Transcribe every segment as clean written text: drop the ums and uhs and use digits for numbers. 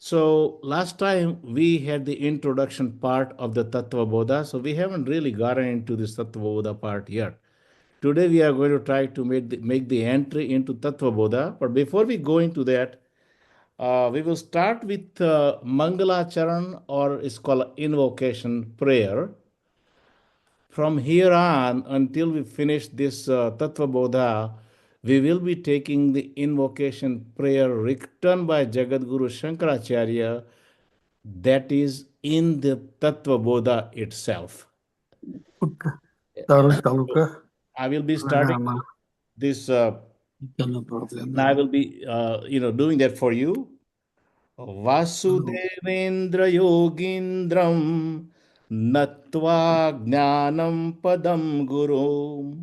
So last time we had the introduction part of the tattvabodha, so we haven't really gotten into this tattvabodha part yet. Today we are going to try to make the entry into tattvabodha, but before we go into that, we will start with mangalcharan, or it's called invocation prayer. From here on, until we finish this tattvabodha, we will be taking the invocation prayer written by Jagadguru Shankaracharya, that is in the Tattva Bodha itself. Okay. Taruh चालू So का I will be starting लगाना this, चलना problem and है I will be, doing that for you. Vasudevendra Yogindram Natva Jnanam Padam Guru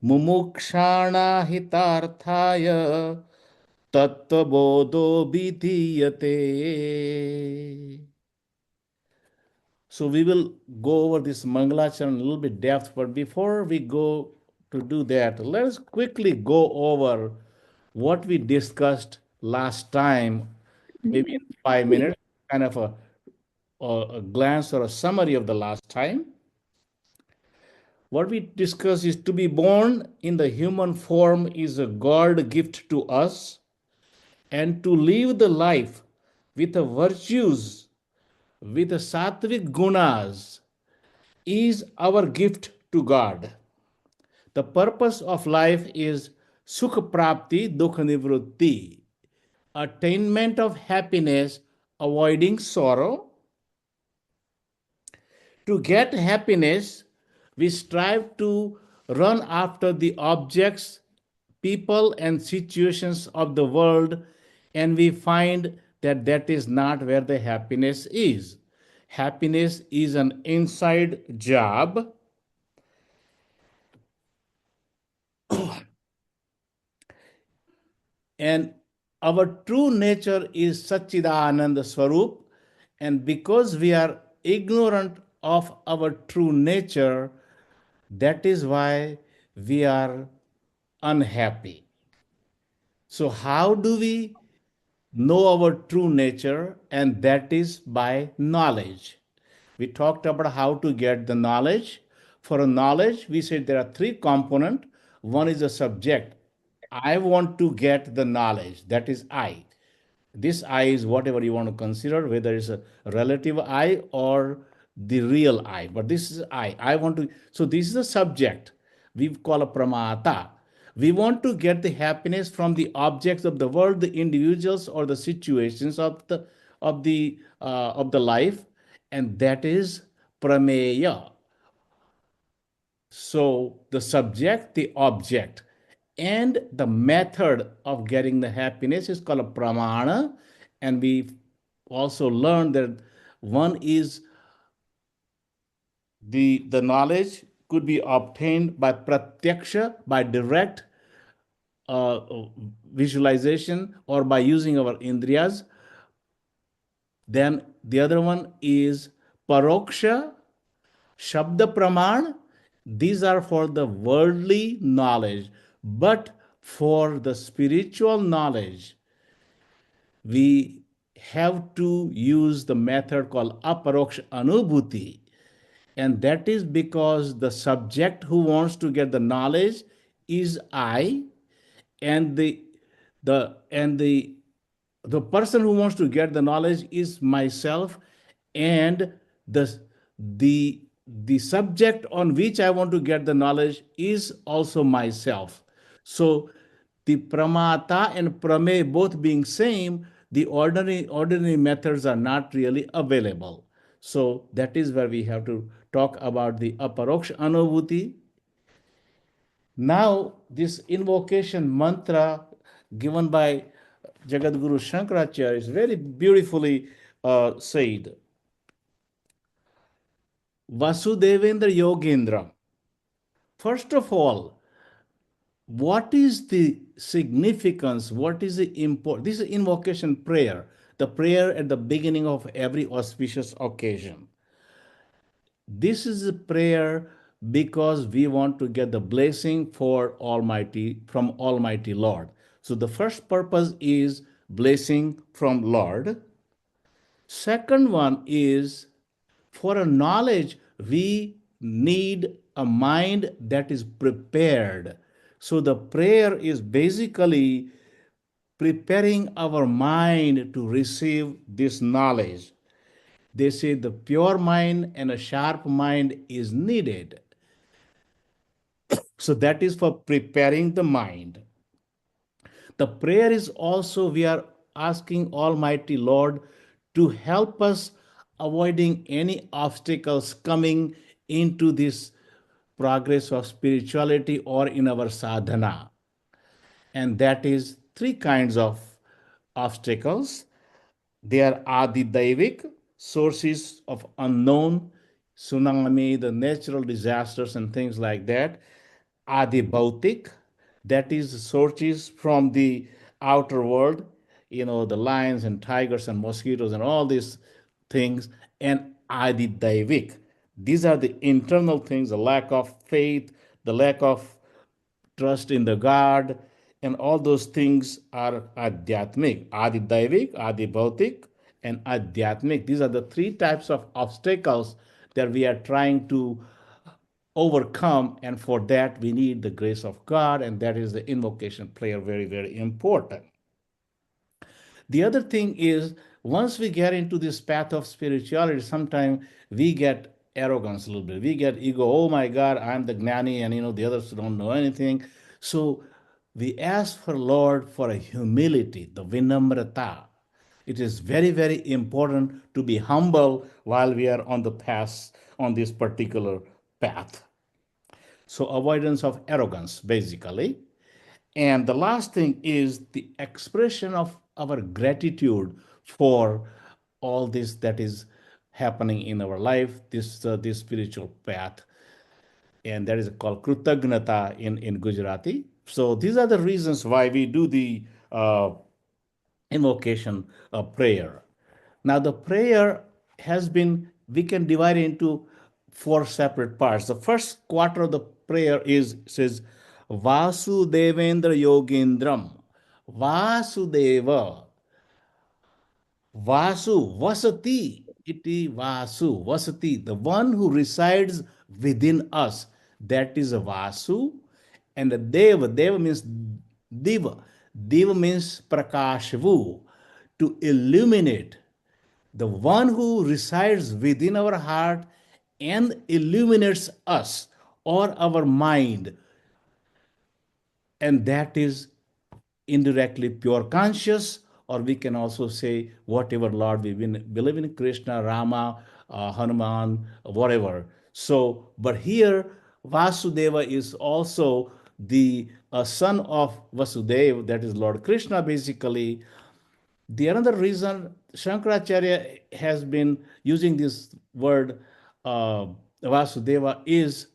Mumukshana Hitarthaya Tattva Bodho Vidhiyate. So we will go over this Mangalacharana a little bit depth, but before we go to do that, let's quickly go over what we discussed last time, maybe in 5 minutes, kind of a glance or a summary of the last time. What we discussed is to be born in the human form is a God gift to us, and to live the life with the virtues, with the sattvic gunas, is our gift to God. The purpose of life is sukha prapti, dukha nivrutti, attainment of happiness, avoiding sorrow. To get happiness, we strive to run after the objects, people, and situations of the world, and we find that that is not where the happiness is. Happiness is an inside job, and our true nature is Satchidananda Swarup. And because we are ignorant of our true nature, that is why we are unhappy. So, how do we know our true nature? And that is by knowledge. We talked about how to get the knowledge. For a knowledge, we said there are three components. One is the subject. I want to get the knowledge. That is I. This I is whatever you want to consider, whether it's a relative I or the real I. But this is I. I want to. So this is a subject. We call a pramata. We want to get the happiness from the objects of the world, the individuals, or the situations of the life, and that is prameya. So the subject, the object, and the method of getting the happiness is called a pramana. And we also learned that one is the knowledge could be obtained by pratyaksha, by direct uh, visualization, or by using our indriyas. Then the other one is paroksha, Shabda Praman. These are for the worldly knowledge, but for the spiritual knowledge, we have to use the method called aparoksha anubhuti. And that is because the subject who wants to get the knowledge is I, and the person who wants to get the knowledge is myself, and the the subject on which I want to get the knowledge is also myself. So the pramata and prame both being same, the ordinary methods are not really available. So that is where we have to talk about the aparoksha anubhuti. Now, this invocation mantra given by Jagadguru Shankaracharya is very beautifully said. Vasudevendra Yogendra. First of all, what is the significance? What is the import? This is invocation prayer, the prayer at the beginning of every auspicious occasion. This is a prayer because we want to get the blessing for Almighty from Almighty Lord. So the first purpose is blessing from Lord. Second one is, for a knowledge, we need a mind that is prepared. So the prayer is basically preparing our mind to receive this knowledge. They say the pure mind and a sharp mind is needed. So that is for preparing the mind. The prayer is also, we are asking Almighty Lord to help us avoiding any obstacles coming into this progress of spirituality or in our sadhana. And that is three kinds of obstacles. They are Adi sources of unknown, tsunami, the natural disasters, and things like that. Adi that is sources from the outer world, the lions and tigers and mosquitoes and all these things. And Adi these are the internal things, the lack of faith, the lack of trust in the God, and all those things are adhyatmic, adi daivik, adi bhautik, and adhyatmic. These are the three types of obstacles that we are trying to overcome, and for that we need the grace of God, and that is the invocation prayer, very, very important. The other thing is, once we get into this path of spirituality, sometimes we get arrogance a little bit. We get ego. Oh my God, I'm the gnani, and the others don't know anything. So we ask for Lord for a humility, the vinamrata. It is very, very important to be humble while we are on the path, on this particular path. So avoidance of arrogance, basically. And the last thing is the expression of our gratitude for all this that is happening in our life, this spiritual path, and that is called krutagnata in Gujarati. So these are the reasons why we do the invocation prayer. Now, the prayer has been, we can divide it into four separate parts. The first quarter of the prayer says, Vasudevendra Yogendram. Vasudeva. Vasu, Vasati, iti Vasu, Vasati, the one who resides within us. That is a Vasu. And the Deva means Diva. Diva means Prakashvu, to illuminate. The one who resides within our heart and illuminates us or our mind, and that is indirectly pure conscious, or we can also say whatever Lord we believe in, Krishna, Rama, Hanuman, whatever. So but here Vasudeva is also the son of Vasudeva, that is Lord Krishna, basically. The another reason Shankaracharya has been using this word Vasudeva is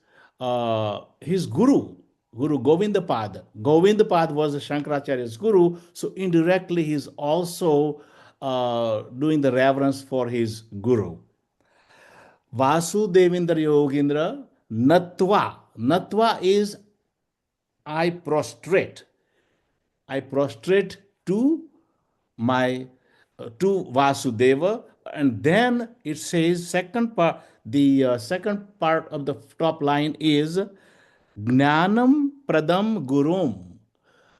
his guru, Guru Govindapad. Govindapad was Shankaracharya's guru, so indirectly he's also doing the reverence for his guru. Vasudevindra Yogindra Natva. Natva is I prostrate. I prostrate to my to Vasudeva, and then it says second part. The second part of the top line is Gnanam Pradam Gurum,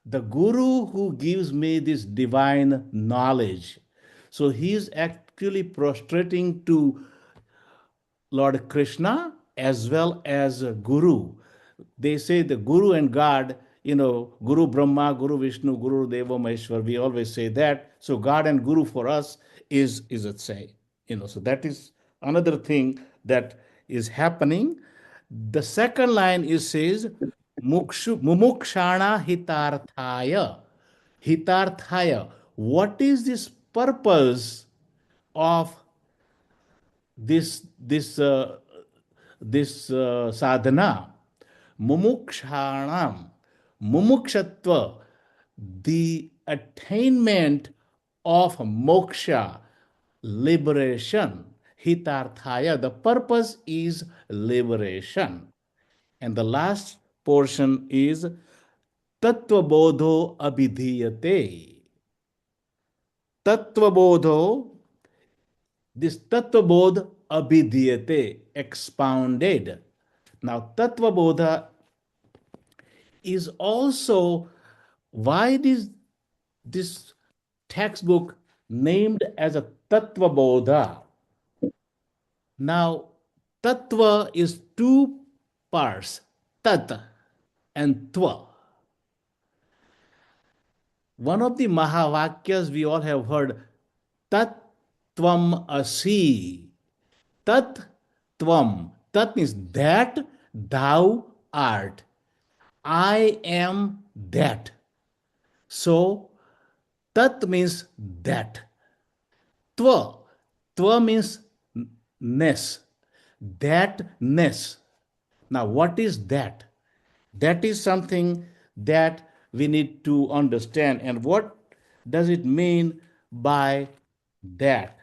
the Guru who gives me this divine knowledge. So he is actually prostrating to Lord Krishna as well as Guru. They say the Guru and God, Guru Brahma, Guru Vishnu, Guru Deva Maheshwar. We always say that. So God and Guru for us is it say, so that is another thing that is happening. The second line is says mumukshana hitarthaya. Hitarthaya. What is this purpose of this sadhana? Mumukshanam, mumukshatva, the attainment of moksha, liberation. Hitarthaya, the purpose is liberation. And the last portion is tattvabodho abhidhiyate. Tattvabodho, This tattvabodha abhidhyate, expounded. Now, tattvabodha is also why this textbook named as a tattvabodha. Now, tattva is two parts, tat and tva. One of the Mahavakyas we all have heard, Tat Tvam Asi. Tat Tvam. Tat means that thou art. I am that. So, Tat means that. Tva. Tva means ness. That-ness. Now, what is that? That is something that we need to understand. And what does it mean by that?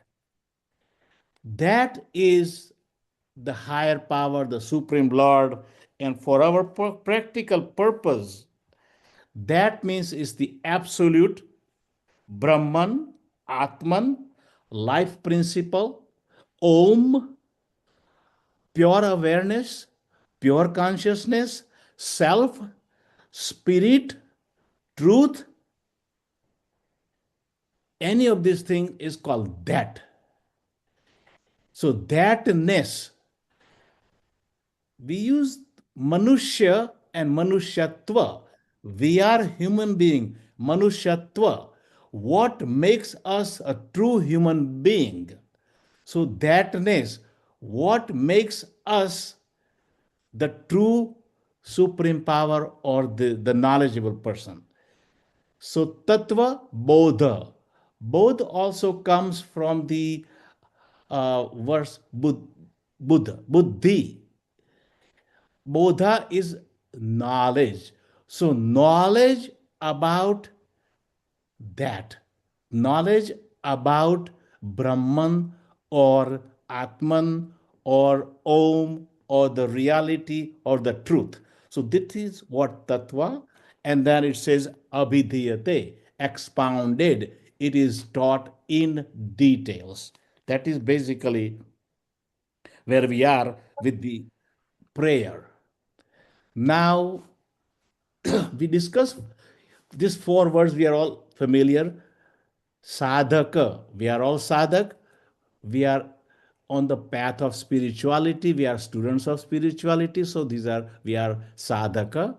That is the higher power, the Supreme Lord. And for our practical purpose, that means is the absolute Brahman, Atman, life principle, Om, pure awareness, pure consciousness, self, spirit, truth, any of these things is called that. So thatness, we use manushya and manushyatva. We are human being, manushyatva. What makes us a true human being? So thatness, what makes us the true supreme power or the knowledgeable person? So tattva bodha. Bodh also comes from the verse Buddha, buddhi. Bodha is knowledge. So knowledge about that, knowledge about Brahman or Atman or Om or the reality or the truth. So this is what tattva, and then it says abhidhyate, expounded. It is taught in details. That is basically where we are with the prayer. Now, we discuss these four words, we are all familiar. Sadhaka, we are all sadhak. We are on the path of spirituality. We are students of spirituality. So we are sadhaka.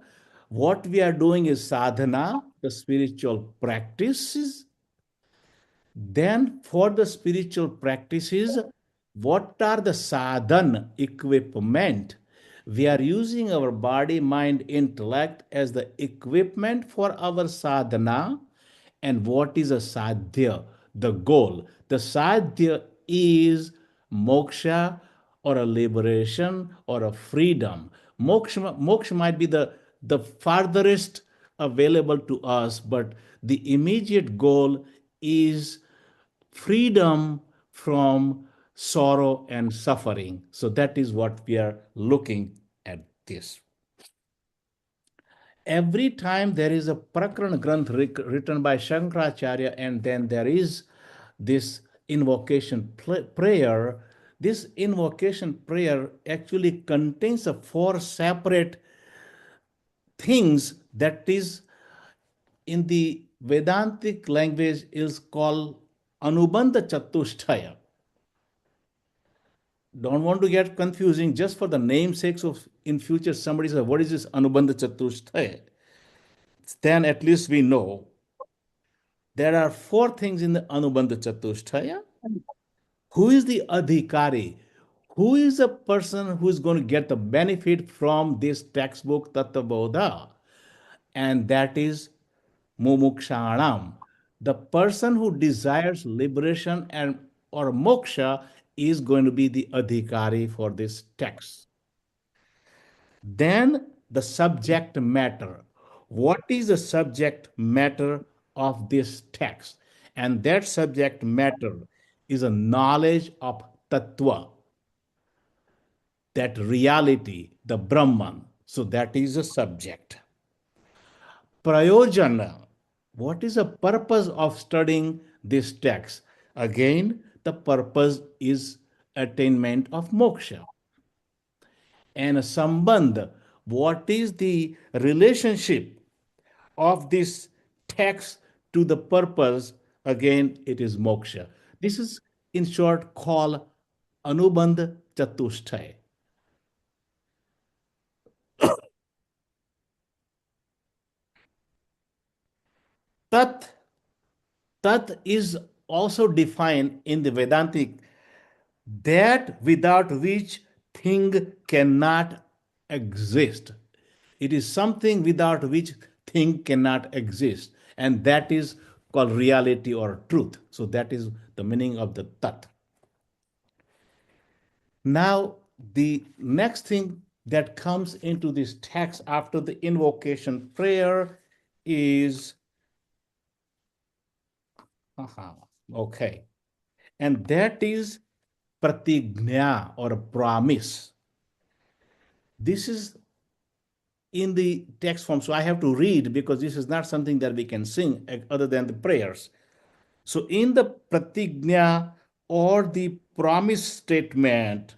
What we are doing is sadhana, the spiritual practices. Then, for the spiritual practices, what are the sadhan equipment? We are using our body, mind, intellect as the equipment for our sadhana. And what is a sadhya? The goal. The sadhya is moksha or a liberation or a freedom. Moksha might be the farthest available to us, but the immediate goal is freedom from sorrow and suffering. So that is what we are looking at this. Every time there is a Prakran Granth written by Shankaracharya, and then there is this invocation prayer, this invocation prayer actually contains a four separate things that is in the Vedantic language is called Anubandha Chatushtaya. Don't want to get confusing just for the namesakes of in future somebody says, what is this Anubandha Chatushtaya? Then at least we know there are four things in the Anubandha Chatushtaya. Who is the adhikari? Who is the person who is going to get the benefit from this textbook tattvabodha? And that is mumukshanam. The person who desires liberation and or moksha is going to be the adhikari for this text. Then the subject matter. What is the subject matter of this text? And that subject matter is a knowledge of tattva, that reality, the Brahman. So that is the subject. Prayojana. What is the purpose of studying this text? Again, the purpose is attainment of moksha. And sambandh, what is the relationship of this text to the purpose? Again, it is moksha. This is in short called anubandh chatushtay. Tat, tat is also defined in the Vedantic, that without which thing cannot exist. It is something without which thing cannot exist, and that is called reality or truth. So that is the meaning of the tat. Now, the next thing that comes into this text after the invocation prayer is, okay, and that is pratigna or a promise. This is in the text form, so I have to read because this is not something that we can sing other than the prayers. So in the pratigna or the promise statement,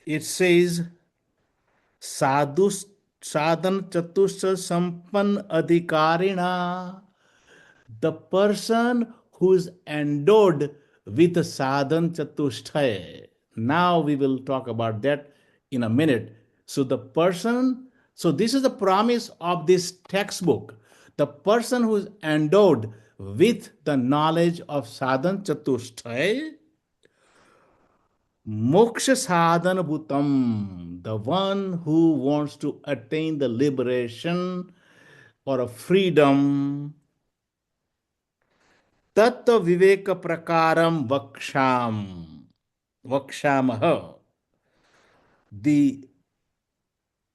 it says sadhu sadhan chatusha sampan adhikarina, the person who is endowed with sadhan chatushthay. Now we will talk about that in a minute. So the person, so this is the promise of this textbook. The person who is endowed with the knowledge of sadhan chatushthay, moksha sadhana bhutam, the one who wants to attain the liberation or a freedom, तत्व विवेक प्रकारम वक्षामह, the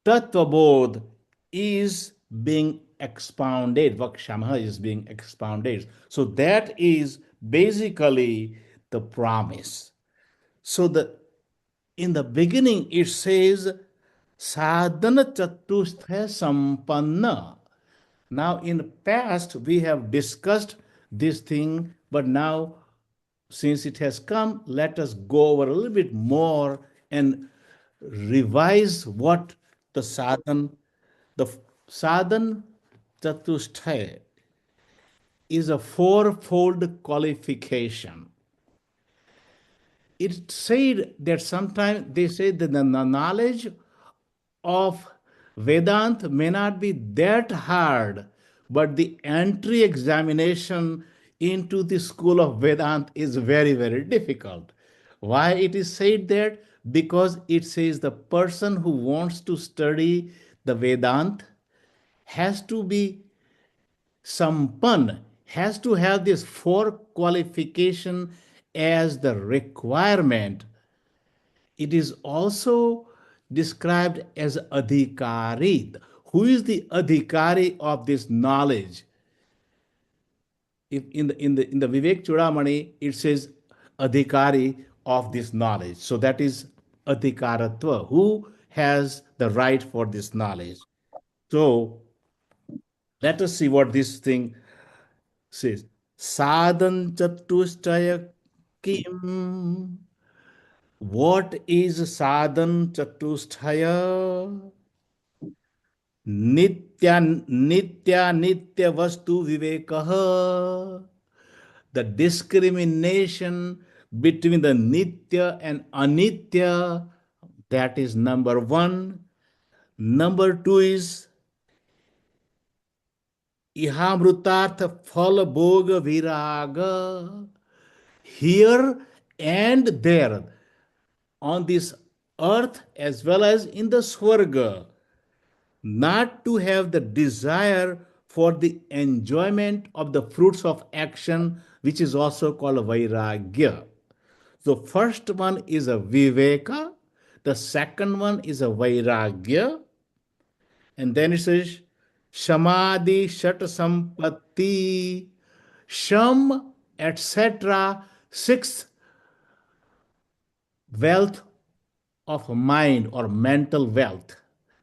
tattvabodha is being expounded. Vakshamaha is being expounded. So that is basically the promise. So the in the beginning it says sadhana chatushtha sampanna. Now in the past we have discussed this thing, but now since it has come, let us go over a little bit more and revise what the the sadhan chatushthay is a fourfold qualification. It said that sometimes they say that the knowledge of Vedanta may not be that hard, but the entry examination into the school of Vedanta is very, very difficult. Why it is said that? Because it says the person who wants to study the Vedanta has to be sampan, has to have this four qualification as the requirement. It is also described as adhikari. Who is the adhikari of this knowledge? If in the Vivek Chudamani, it says adhikari of this knowledge. So that is adhikaratva. Who has the right for this knowledge? So let us see what this thing says. Sadhan chatushtaya kim. What is sadhan chatusthaya? Nitya nitya vastu vivekah. The discrimination between the nitya and anitya, that is number one. Number two is ihamrutartha phal bhoga viraga. Here and there, on this earth as well as in the swarga, not to have the desire for the enjoyment of the fruits of action, which is also called vairagya. So, first one is a viveka, the second one is a vairagya, and then it says samadhi, shat sampatti, sham, etc. Sixth, wealth of mind or mental wealth.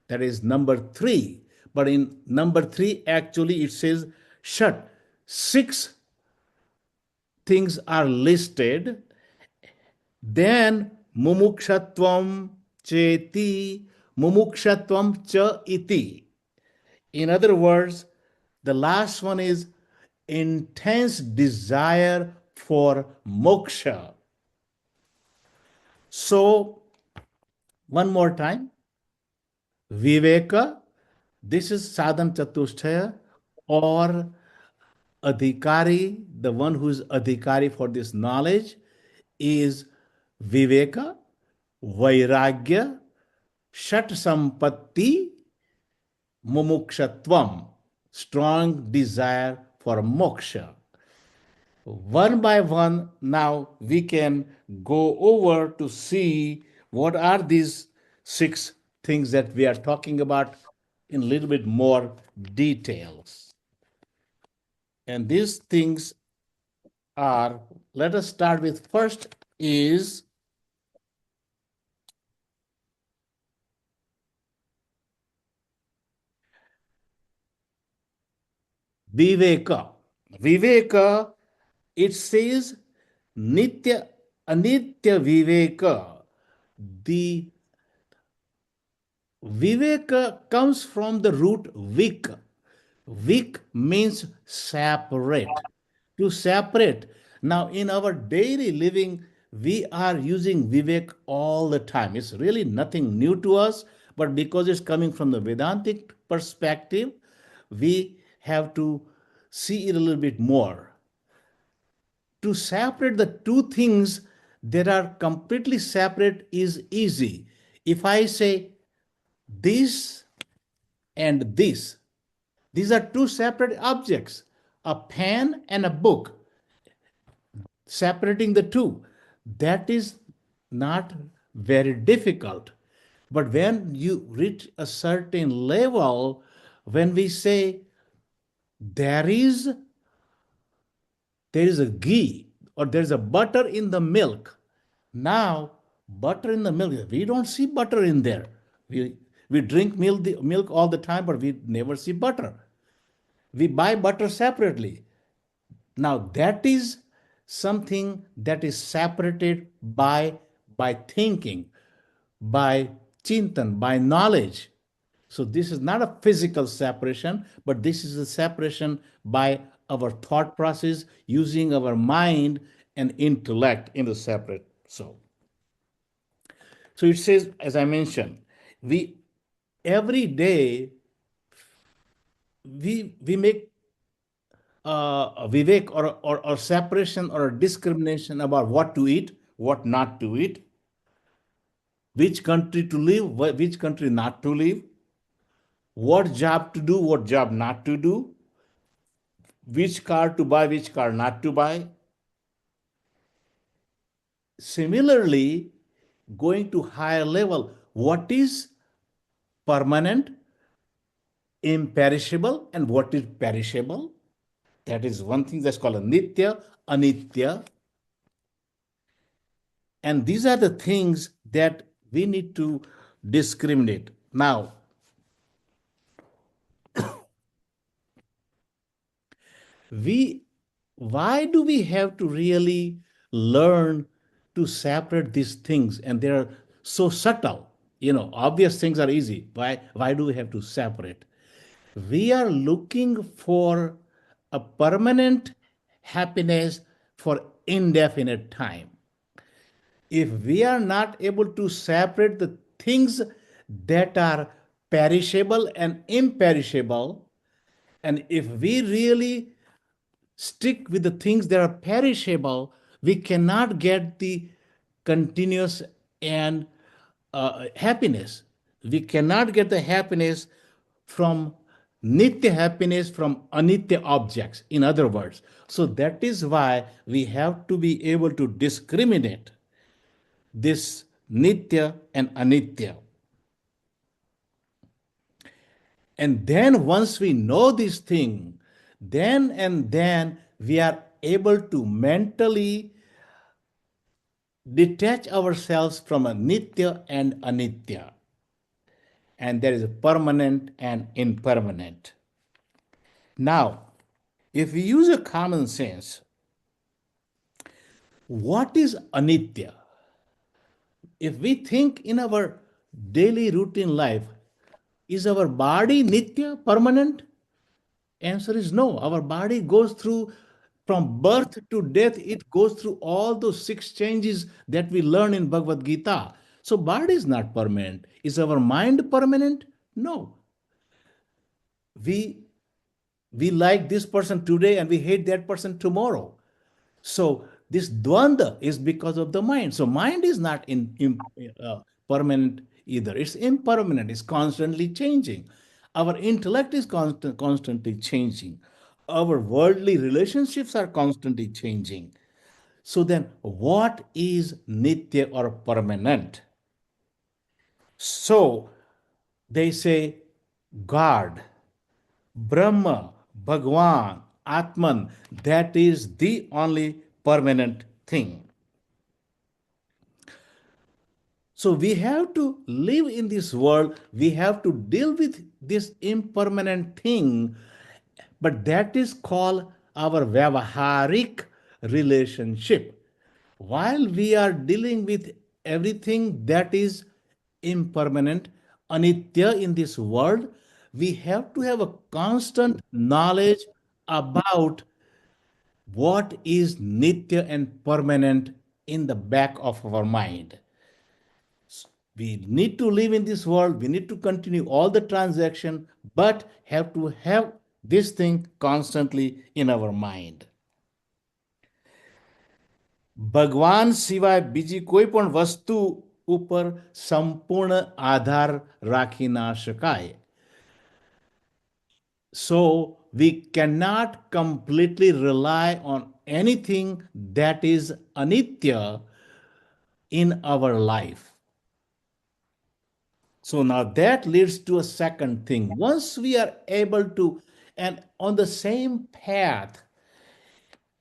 That is number three. But in number three, actually, it says shut. Six things are listed, then mumukshatvam cheti, mumukshatvam cha iti. In other words, the last one is intense desire for moksha. So, one more time, Viveka, this is sadhan chatushtaya, or adhikari, the one who is adhikari for this knowledge, is Viveka, Vairagya, Shat Sampatti, Mumukshatvam, strong desire for moksha. One by one, now we can go over to see what are these six things that we are talking about in a little bit more details. And these things are, let us start with first is Viveka. Viveka, it says Nitya, Anitya Viveka. The Viveka comes from the root Vik. Vik means separate, to separate. Now, in our daily living, we are using Vivek all the time. It's really nothing new to us, but because it's coming from the Vedantic perspective, we have to see it a little bit more. To separate the two things that are completely separate is easy. If I say this and this, these are two separate objects, a pen and a book. Separating the two, that is not very difficult. But when you reach a certain level, when we say there is there is a ghee or there's a butter in the milk, now butter in the milk, we don't see butter in there. We drink milk all the time, but we never see butter. We buy butter separately. Now that is something that is separated by thinking, by chintan, by knowledge. So this is not a physical separation, but this is a separation by our thought process using our mind and intellect in the separate. So it says, as I mentioned, we every day we make a vivek or separation or a discrimination about what to eat, what not to eat, which country to live, which country not to live, what job to do, what job not to do, which car to buy, which car not to buy. Similarly, going to higher level, what is permanent, imperishable, and what is perishable? That is one thing that's called a nitya, anitya. And these are the things that we need to discriminate. Now, we why do we have to really learn to separate these things? And they're so subtle. Obvious things are easy. Why do we have to separate? We are looking for a permanent happiness for indefinite time. If we are not able to separate the things that are perishable and imperishable, and if we really stick with the things that are perishable, we cannot get the continuous and happiness. We cannot get the happiness from nitya happiness from anitya objects, in other words. So that is why we have to be able to discriminate this nitya and anitya. And then once we know this thing, then we are able to mentally detach ourselves from a nitya and anitya. And there is a permanent and impermanent. Now, if we use a common sense, What is anitya? If we think in our daily routine life, is our body nitya, permanent? Answer is no. Our body goes through from birth to death, it goes through all those six changes that we learn in Bhagavad Gita. So, body is not permanent. Is our mind permanent? No. We we like this person today and we hate that person tomorrow. So this dvanda is because of the mind. So mind is not permanent either. It's impermanent. It's constantly changing. Our intellect is constantly changing. Our worldly relationships are constantly changing. So then, what is nitya or permanent? So they say God, Brahma, Bhagwan, Atman, that is the only permanent thing. So we have to live in this world, we have to deal with this impermanent thing, but that is called our Vyavaharik relationship. While we are dealing with everything that is impermanent, anitya in this world, we have to have a constant knowledge about what is nitya and permanent in the back of our mind. We need to live in this world, we need to continue all the transaction, but have to have this thing constantly in our mind. ભગવાન સિવાય બીજી કોઈ પણ વસ્તુ ઉપર સંપૂર્ણ આધાર રાખી ના શકાય. So we cannot completely rely on anything that is anitya in our life. So now that leads to a second thing. Once we are able to, and on the same path,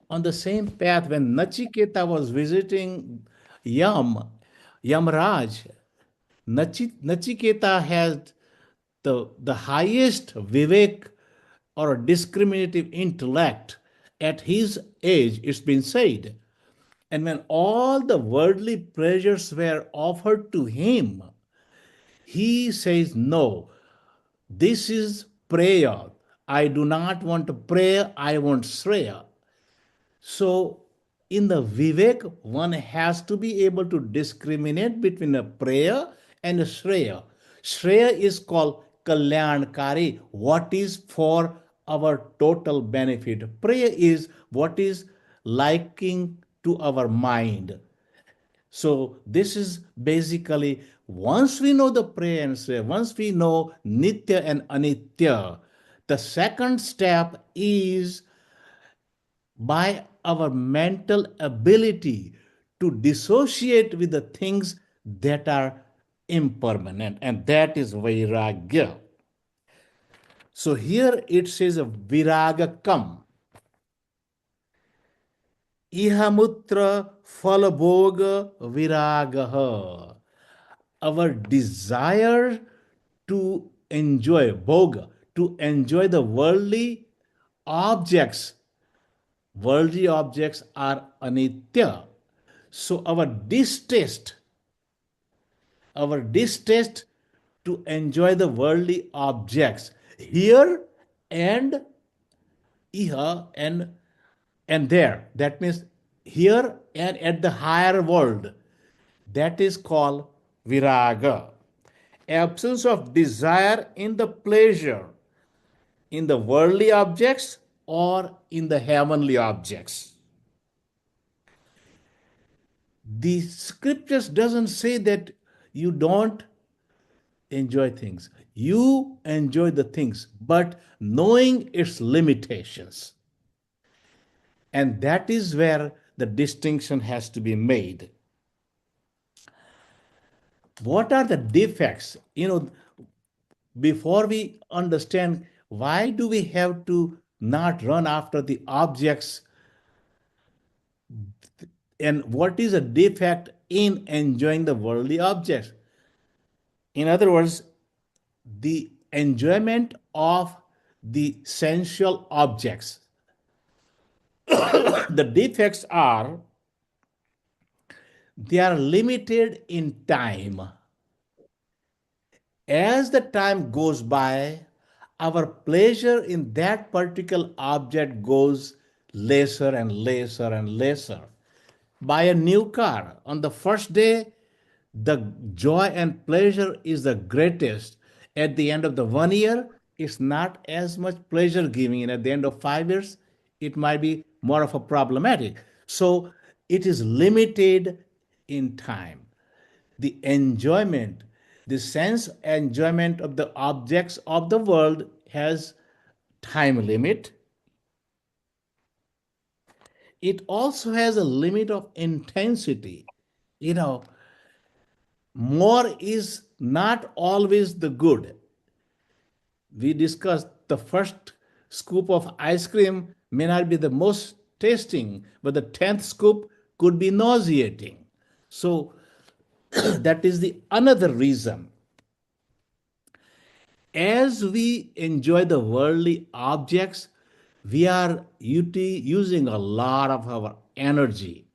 when Nachiketa was visiting Yam, Yamraj, Nachiketa has the highest vivek or discriminative intellect at his age, it's been said. And when all the worldly pleasures were offered to him, he says, no, this is prayer. I do not want prayer, I want Shreya. So, in the Vivek, one has to be able to discriminate between a prayer and a Shreya. Shreya is called Kalyankari, what is for our total benefit. Prayer is what is liking to our mind. So this is basically once we know the prayer and Shreya, once we know Nitya and Anitya, the second step is by our mental ability to dissociate with the things that are impermanent, and that is vairagya. So here it says viragakam, ihamutra falabhoga viragaha. Our desire to enjoy bhoga, to enjoy the objects worldly objects are anitya. So our distaste to enjoy the worldly objects here and iha and there. That means here and at the higher world. That is called viraga. Absence of desire in the pleasure in the worldly objects or in the heavenly objects. The scriptures doesn't say that you don't enjoy things. You enjoy the things, but knowing its limitations. And that is where the distinction has to be made. What are the defects? Before we understand why do we have to not run after the objects and what is a defect in enjoying the worldly objects? In other words, the enjoyment of the sensual objects. The defects are They are limited in time. As the time goes by, our pleasure in that particular object goes lesser and lesser and lesser. Buy a new car. On the first day, the joy and pleasure is the greatest. At the end of the 1 year, it's not as much pleasure giving. And at the end of 5 years, it might be more of a problematic. So it is limited in time. The enjoyment, the sense enjoyment of the objects of the world has time limit. It also has a limit of intensity. You know, more is not always the good. We discussed the first scoop of ice cream may not be the most tasting, but the 10th scoop could be nauseating. So that is the another reason. As we enjoy the worldly objects, we are using a lot of our energy.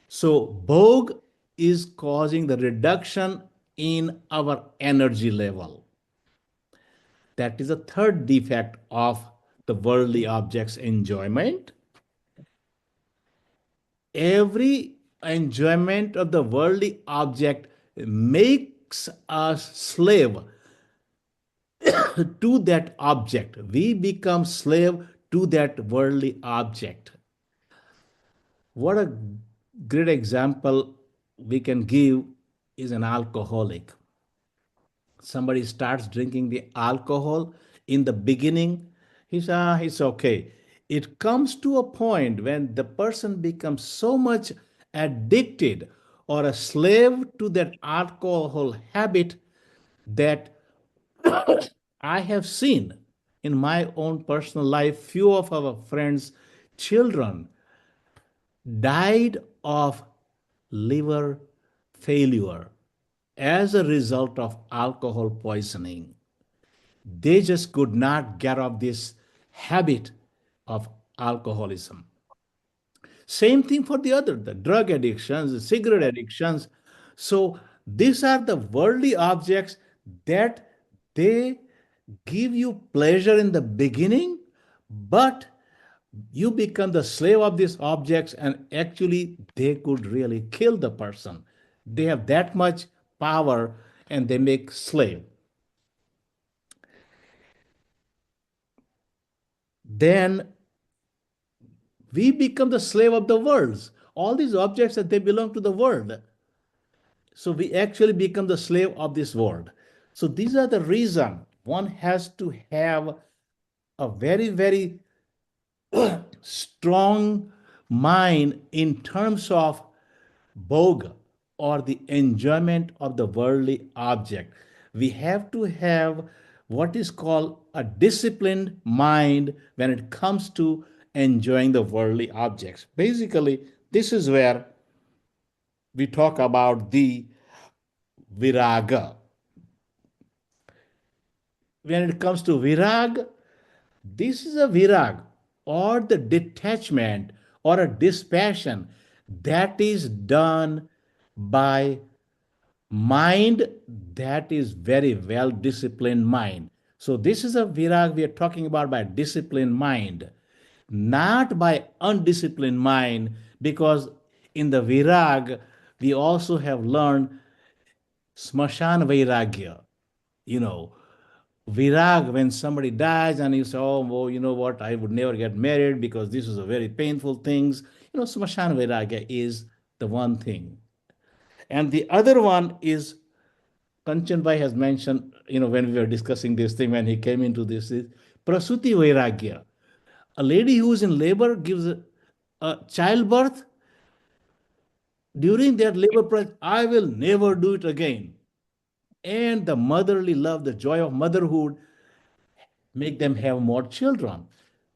So, Bhog is causing the reduction in our energy level. That is a third defect of the worldly objects enjoyment. Every enjoyment of the worldly object makes us slave to that object. We become slave to that worldly object. What a great example we can give is an alcoholic. Somebody starts drinking the alcohol in the beginning, it's okay. It comes to a point when the person becomes so much addicted or a slave to that alcohol habit that I have seen in my own personal life few of our friends children died of liver failure as a result of alcohol poisoning. They just could not get off this habit of alcoholism. Same thing for the drug addictions, the cigarette addictions. So these are the worldly objects that they give you pleasure in the beginning, but you become the slave of these objects, and actually they could really kill the person. They have that much power and they make slave. Then we become the slave of the worlds. All these objects that they belong to the world. So we actually become the slave of this world. So these are the reason one has to have a very, very strong mind in terms of bhoga or the enjoyment of the worldly object. We have to have what is called a disciplined mind when it comes to enjoying the worldly objects. Basically, this is where we talk about the viraga. When it comes to virag, this is a virag or the detachment or a dispassion that is done by mind that is very well disciplined mind. So this is a virag we are talking about by disciplined mind, not by undisciplined mind, because in the virag we also have learned smashan vairagya, you know, virag when somebody dies and you say, oh well, you know what, I would never get married because this is a very painful things. Smashan vairagya is the one thing. And the other one is Kanchan Bhai has mentioned, when we were discussing this thing, when he came into this, is Prasuti Vairagya. A lady who is in labor gives a childbirth. During that labor process, I will never do it again. And the motherly love, the joy of motherhood, make them have more children.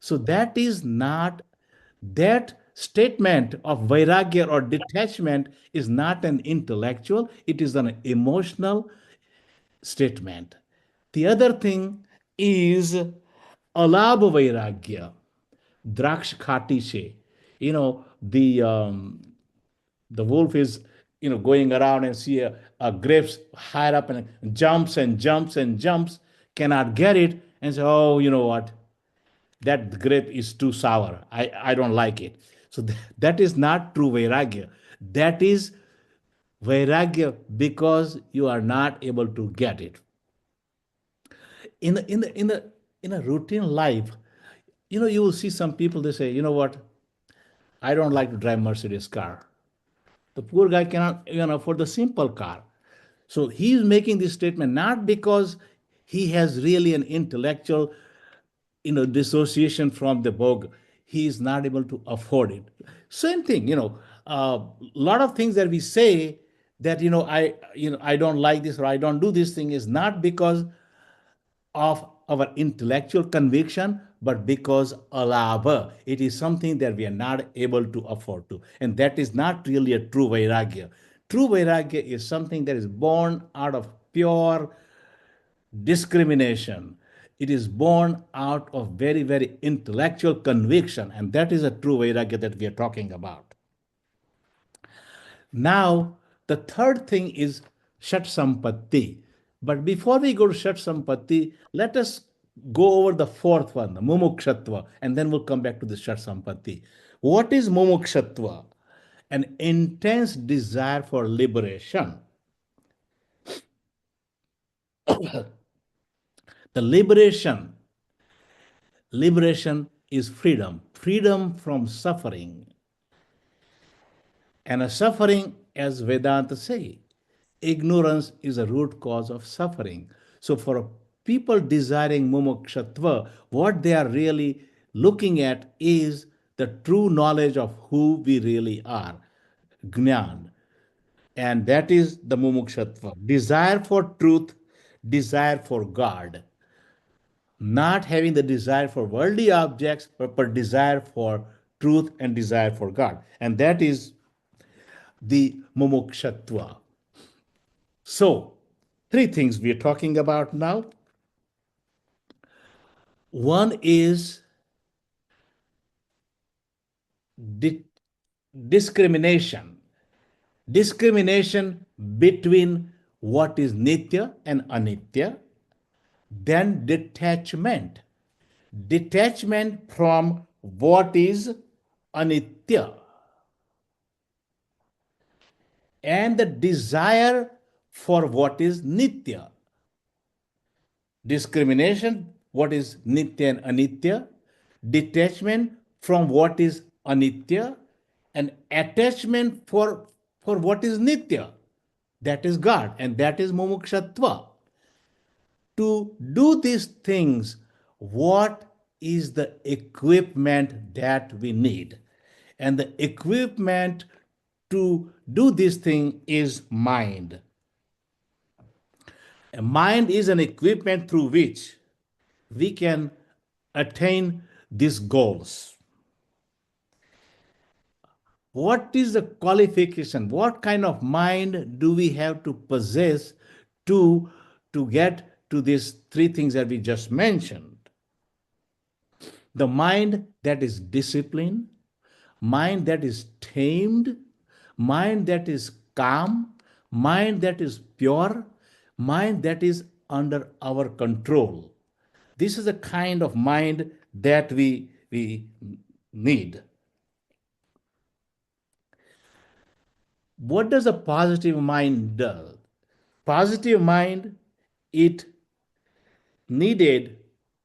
So that is not, that statement of vairagya or detachment is not an intellectual, it is an emotional statement. The other thing is alabha vairagya, draksh khati se. The The wolf is, going around and see a grapes higher up and jumps and jumps and jumps, cannot get it, and say, oh, you know what? That grape is too sour. I don't like it. So that is not true vairagya. That is vairagya because you are not able to get it. In a routine life, you will see some people, they say, you know what? I don't like to drive Mercedes car. The poor guy cannot even afford the simple car. So he is making this statement not because he has really an intellectual, dissociation from the Bog. He is not able to afford it. Same thing, a lot of things that we say that, I don't like this or I don't do this thing is not because of our intellectual conviction, but because alava. It is something that we are not able to afford to. And that is not really a true vairagya. True vairagya is something that is born out of pure discrimination. It is born out of very, very intellectual conviction. And that is a true vairagya that we are talking about. Now, the third thing is Shat Sampatti. But before we go to Shat Sampatti, let us go over the fourth one, the Mumukshatva, and then we'll come back to the Shat Sampatti. What is Mumukshatva? An intense desire for liberation. The liberation is freedom, freedom from suffering. And a suffering, as Vedanta say, ignorance is a root cause of suffering. So for people desiring mumukshatva, what they are really looking at is the true knowledge of who we really are, jnana. And that is the mumukshatva. Desire for truth, desire for God. Not having the desire for worldly objects, but desire for truth and desire for God. And that is the mumukshatva. So, three things we are talking about now. One is di- discrimination. Discrimination between what is nitya and anitya. Then detachment. Detachment from what is anitya. And the desire for what is nitya. Discrimination, what is nitya and anitya, detachment from what is anitya, and attachment for what is nitya, that is God, and that is mumukshatva. To do these things, what is the equipment that we need? And the equipment to do this thing is mind. A mind is an equipment through which we can attain these goals. What is the qualification? What kind of mind do we have to possess to, to get to these three things that we just mentioned? The mind that is disciplined, mind that is tamed, mind that is calm, mind that is pure, mind that is under our control. This is the kind of mind that we need. What does a positive mind do? Positive mind, it needed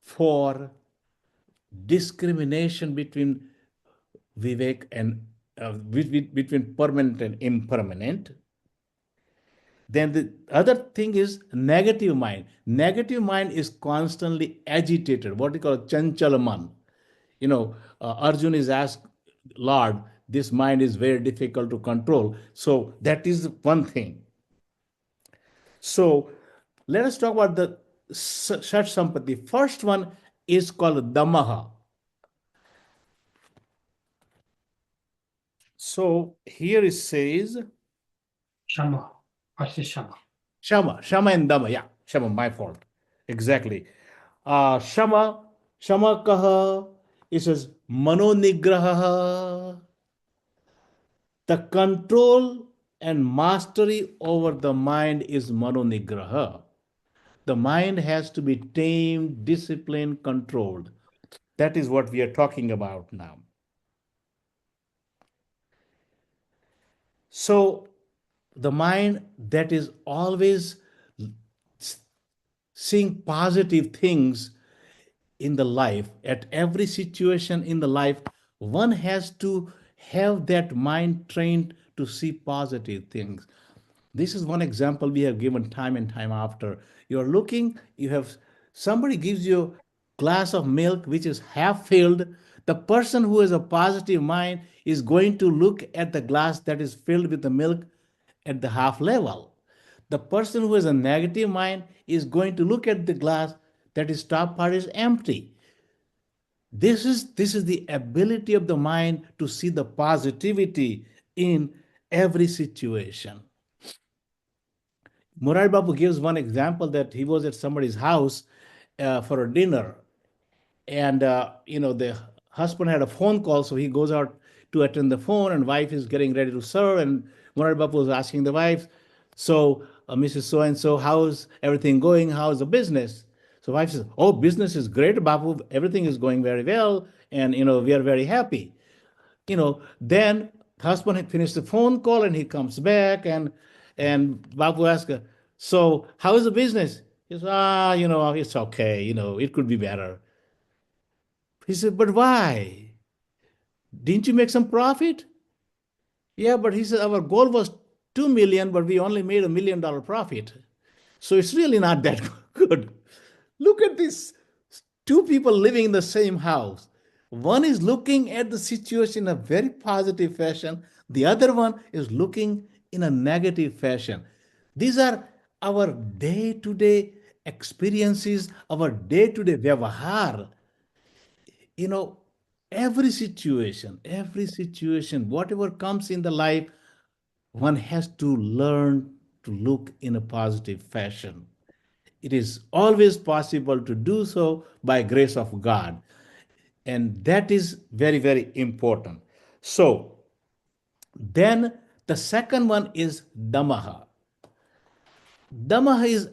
for discrimination between vivek and between permanent and impermanent. Then the other thing is negative mind. Negative mind is constantly agitated, what we call chanchalaman. Arjun is asked, Lord, this mind is very difficult to control. So that is one thing. So let us talk about the Shat Sampati. First one is called Damaha. So here it says Shama. First is Shama. Shama and Dama. Yeah, Shama, my fault. Exactly. Shama kaha. It says Mano Nigraha. The control and mastery over the mind is manonigraha. The mind has to be tamed, disciplined, controlled. That is what we are talking about now. So, the mind that is always seeing positive things in the life, at every situation in the life, one has to have that mind trained to see positive things. This is one example we have given time and time after. You're looking, you have somebody gives you a glass of milk which is half filled. The person who has a positive mind is going to look at the glass that is filled with the milk at the half level. The person who has a negative mind is going to look at the glass that is top part is empty. This is the ability of the mind to see the positivity in every situation. Murari Babu gives one example that he was at somebody's house for a dinner, and the husband had a phone call, so he goes out to attend the phone, and wife is getting ready to serve, and Murari Babu was asking the wife, "So, Mrs. So and so, how's everything going? How's the business?" So wife says, "Oh, business is great, Babu. Everything is going very well, and we are very happy." Then husband had finished the phone call and he comes back, and Babu asks her, "So how is the business?" He says, "It's okay. It could be better." He said, "But why? Didn't you make some profit?" "Yeah, but," he said, "our goal was 2 million, but we only made $1 million profit. So it's really not that good." Look at this. Two people living in the same house. One is looking at the situation in a very positive fashion. The other one is looking in a negative fashion. These are our day to day experiences, our day to day vyavahar. You know, every situation, whatever comes in the life, one has to learn to look in a positive fashion. It is always possible to do so by grace of God. And that is very, very important. So, then the second one is Damaha. Damaha is,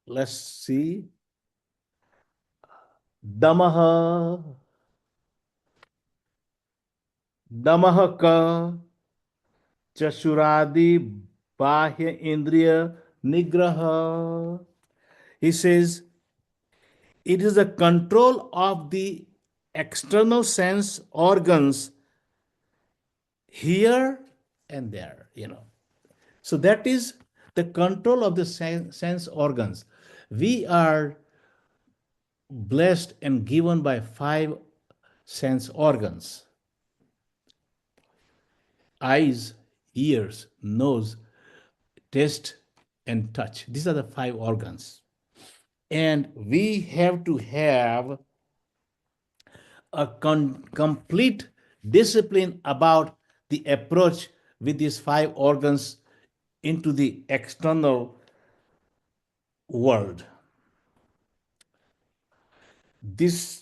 let's see, Damaha, Damaha ka Chashuradi Bahya Indriya Nigraha. He says, it is the control of the external sense organs here and there. So that is the control of the sense organs. We are blessed and given by 5 sense organs: eyes, ears, nose, taste, and touch. These are the 5 organs. And we have to have a complete discipline about the approach with these 5 organs into the external world. This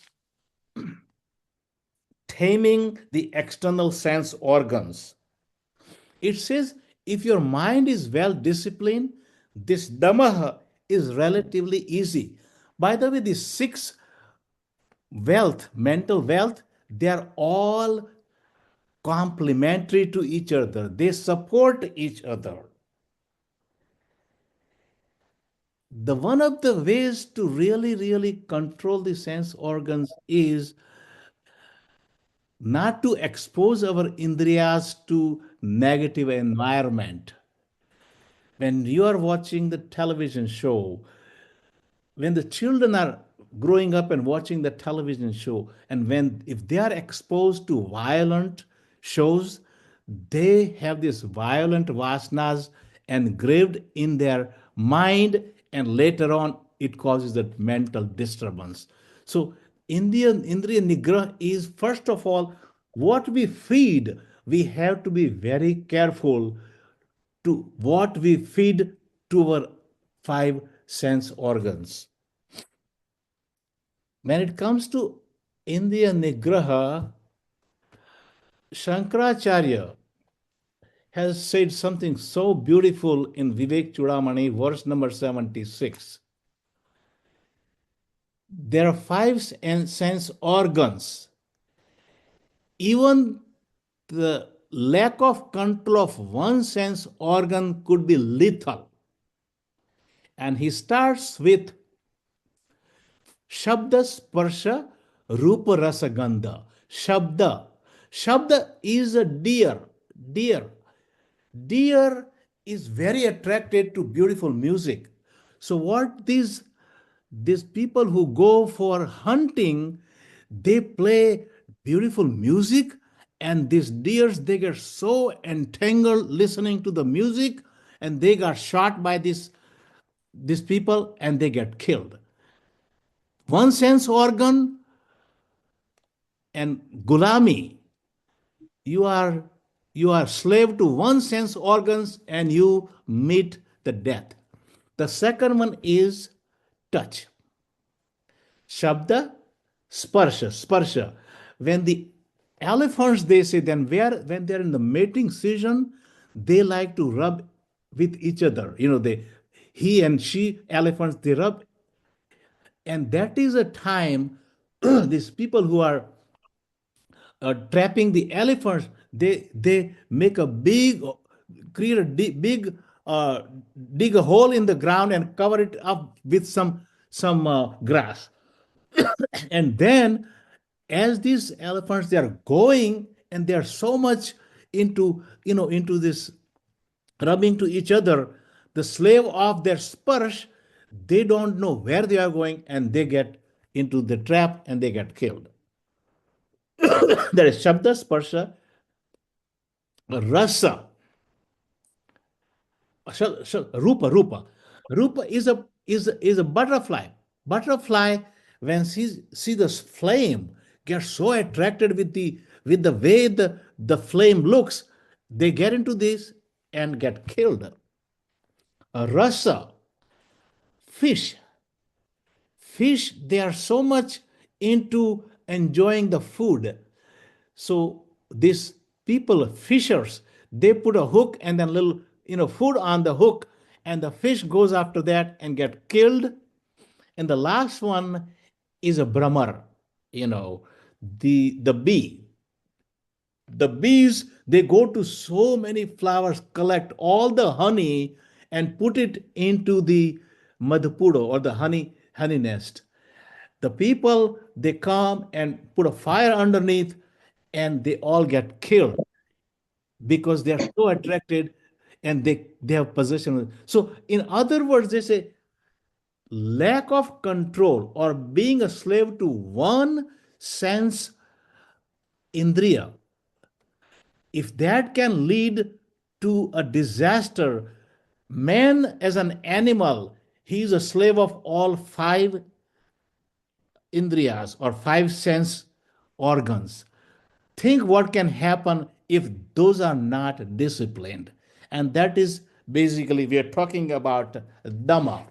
taming the external sense organs. It says if your mind is well disciplined, this damaha is relatively easy. By the way, the 6 wealth, mental wealth, they are all complementary to each other. They support each other. The one of the ways to really, really control the sense organs is not to expose our indriyas to negative environment. When you are watching the television show, when the children are growing up and watching the television show, and when if they are exposed to violent shows, they have this violent vasanas engraved in their mind, and later on it causes that mental disturbance. So Indian Indriya Nigrah is, first of all, what we feed. We have to be very careful to what we feed to our 5 sense organs. When it comes to India Nigraha, Shankaracharya has said something so beautiful in Vivek Chudamani, verse number 76. There are five sense organs. Even the lack of control of one sense organ could be lethal. And he starts with Shabda Sparsha Rupa Rasa Gandha. Shabda. Shabda is a deer. Deer. Deer is very attracted to beautiful music. So what these people who go for hunting, they play beautiful music, and these deers they get so entangled listening to the music, and they got shot by these people and they get killed. One sense organ and gulami, you are you are slave to one sense organs and you meet the death. The second one is touch. Shabda, sparsha. When the elephants, they say, then when they're in the mating season, they like to rub with each other. He and she elephants, they rub, and that is a time these people who are trapping the elephants, they make a big, create a big, dig a hole in the ground and cover it up with some grass. And then as these elephants they are going and they are so much into this rubbing to each other, the slave of their spurge, they don't know where they are going and they get into the trap and they get killed. There is shabda sparsha, rasa, rupa is a butterfly. Butterfly, when see this flame, gets so attracted with the way the flame looks, they get into this and get killed. Rasa, fish. Fish, they are so much into enjoying the food. So these people, fishers, they put a hook and then little food on the hook, and the fish goes after that and get killed. And the last one is a brahmar, the bee. The bees, they go to so many flowers, collect all the honey and put it into the madhupudo, or the honey nest. The people, they come and put a fire underneath and they all get killed because they are so attracted and they have possession. So in other words, they say lack of control or being a slave to one sense indriya, if that can lead to a disaster, man as an animal, he is a slave of all five indriyas or five sense organs. Think what can happen if those are not disciplined. And that is basically, we are talking about Dhamma.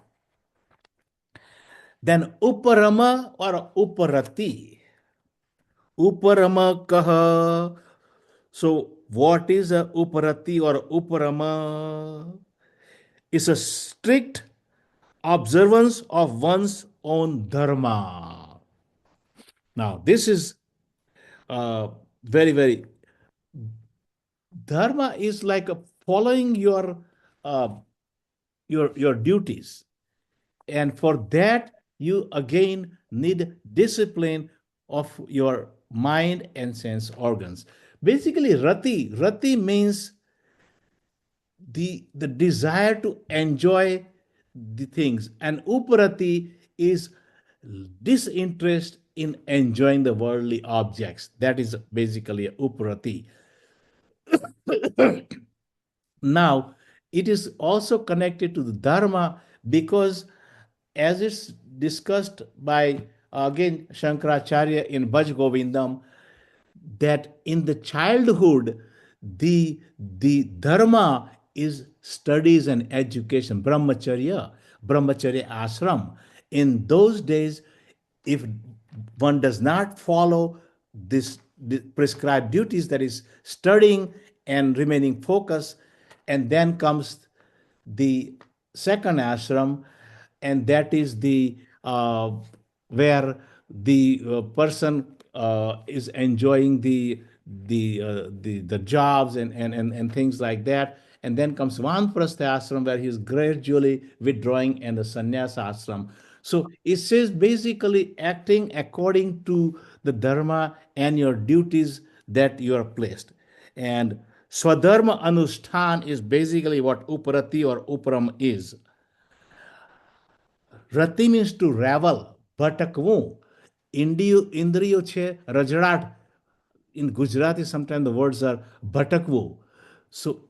Then Uparama or Uparati. Uparama kaha. So, what is a Uparati or Uparama? It's a strict observance of one's own dharma. Now, this is very, very, dharma is like following uh, your duties, and for that you again need discipline of your mind and sense organs. Basically, rati means the desire to enjoy the things, and uparati is disinterest in enjoying the worldly objects. That is basically a uparati. Now, it is also connected to the dharma because, as it's discussed by again Shankaracharya in Bhaj Govindam, that in the childhood, the dharma is studies and education, brahmacharya ashram. In those days, if one does not follow this prescribed duties, that is studying and remaining focused. And then comes the second ashram, and that is the where the person is enjoying the jobs and things like that. And then comes Vanprastha ashram, where he is gradually withdrawing, and the sannyasa ashram. So it says basically acting according to the dharma and your duties that you are placed. And swadharma anushthan is basically what uparati or uparam is. Rati means to ravel, ભટકવું. ઇન્દ્રિયો છે રજડાટ. In Gujarati, sometimes the words are bhatakwu. So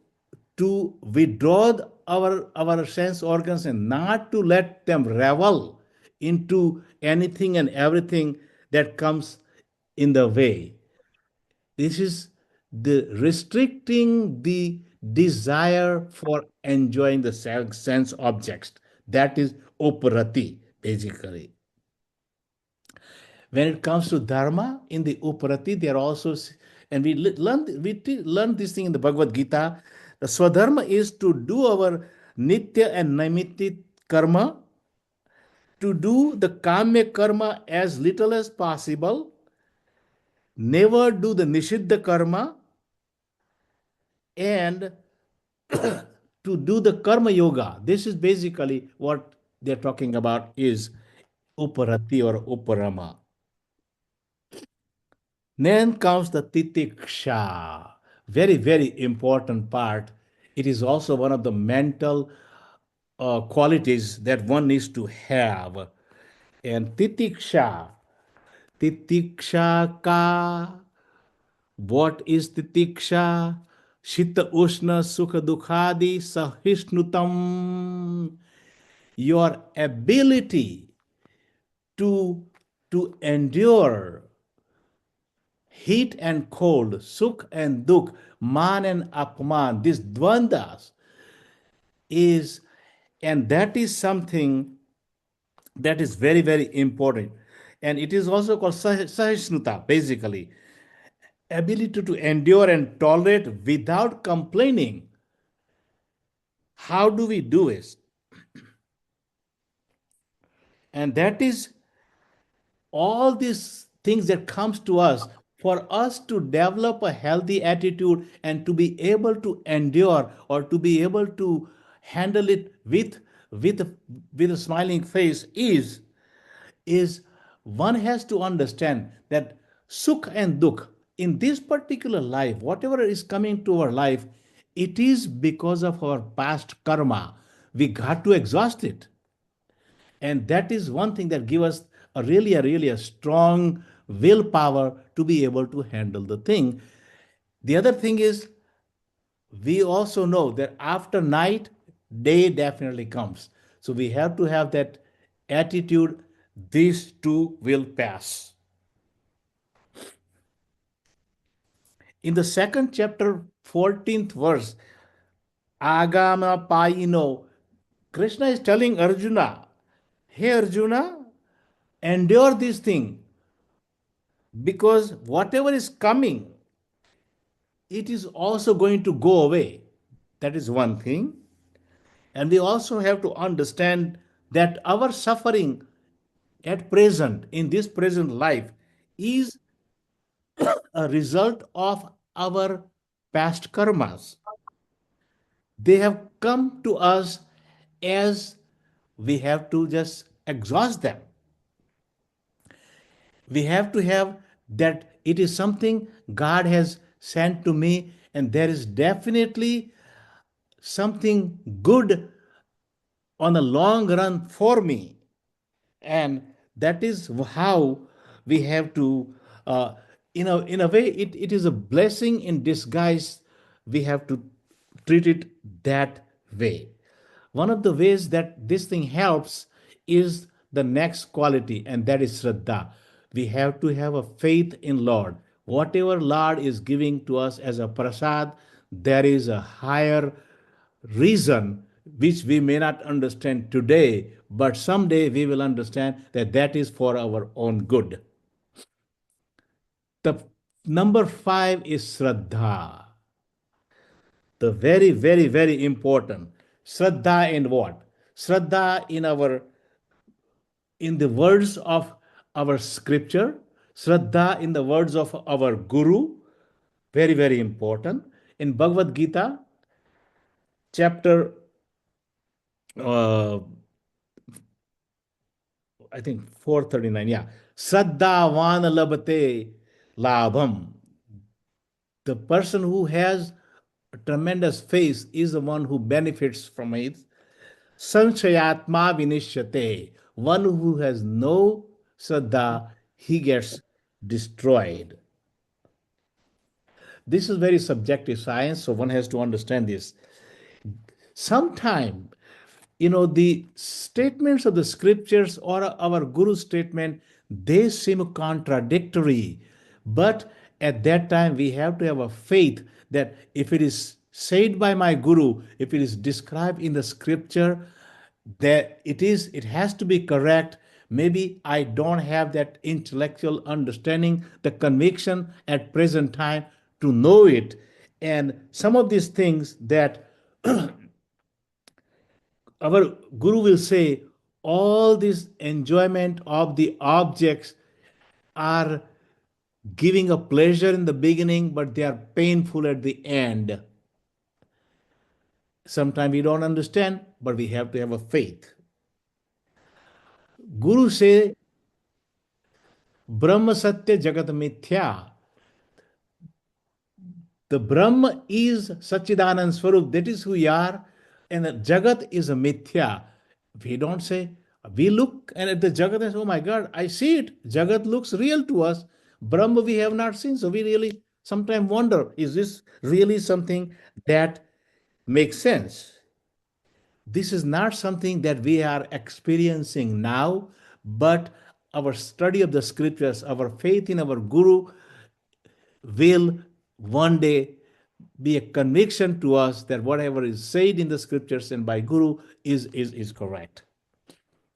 to withdraw our sense organs and not to let them revel into anything and everything that comes in the way. This is the restricting the desire for enjoying the sense objects. That is operati, basically. When it comes to dharma in the uparati, they are also, and learn this thing in the Bhagavad Gita. The swadharma is to do our nitya and naimitya karma, to do the kamya karma as little as possible, never do the nishiddha karma, and to do the karma yoga. This is basically what they're talking about is uparati or uparama. Then comes the titiksha, very, very important part. It is also one of the mental qualities that one needs to have. And titiksha ka, what is titiksha? Shita ushna sukha dukhadi sahishnutam. Your ability to, to endure heat and cold, sukh and dukh, man and apman, these dvandas is, and that is something that is very, very important. And it is also called sahisnuta, basically. Ability to endure and tolerate without complaining. How do we do it? And that is all these things that comes to us for us to develop a healthy attitude and to be able to endure or to be able to handle it with a smiling face is one has to understand that sukh and dukh in this particular life, whatever is coming to our life, it is because of our past karma. We got to exhaust it, and that is one thing that gives us a really a strong willpower to be able to handle the thing. The other thing is, we also know that after night, day definitely comes. So we have to have that attitude, this too will pass. In the second chapter, 14th verse, Agama Paino, Krishna is telling Arjuna, hey Arjuna, endure this thing, because whatever is coming, it is also going to go away. That is one thing. And we also have to understand that our suffering at present, in this present life, is a result of our past karmas. They have come to us as we have to just exhaust them. We have to have that it is something God has sent to me, and there is definitely something good on the long run for me. And that is how we have to, in a way, it is a blessing in disguise. We have to treat it that way. One of the ways that this thing helps is the next quality, and that is Shraddha. We have to have a faith in Lord. Whatever Lord is giving to us as a prasad, there is a higher reason which we may not understand today, but someday we will understand that that is for our own good. The Number 5 is Shraddha. The very, very, very important. Shraddha in what? Shraddha in the words of our scripture, Shraddha in the words of our Guru, very, very important. In Bhagavad Gita, chapter, uh, I think 439, yeah. Shraddhavan labate labham. The person who has a tremendous faith is the one who benefits from it. Sanshayatma vinishyate. One who has no Shraddha, he gets destroyed. This is very subjective science, so one has to understand this. Sometime, the statements of the scriptures or our guru statement, they seem contradictory, but at that time we have to have a faith that if it is said by my guru, if it is described in the scripture, that it has to be correct. Maybe I don't have that intellectual understanding, the conviction at present time to know it. And some of these things that our guru will say, all this enjoyment of the objects are giving a pleasure in the beginning, but they are painful at the end. Sometimes we don't understand, but we have to have a faith. Guru say, Brahma Satya Jagat Mithya. The Brahma is Sachidanand Swarup. That is who we are. And the Jagat is a Mithya. We don't say, we look and at the Jagat and say, oh my God, I see it. Jagat looks real to us. Brahma we have not seen. So we really sometimes wonder, is this really something that makes sense? This is not something that we are experiencing now, but our study of the scriptures, our faith in our Guru will one day be a conviction to us that whatever is said in the scriptures and by Guru is correct.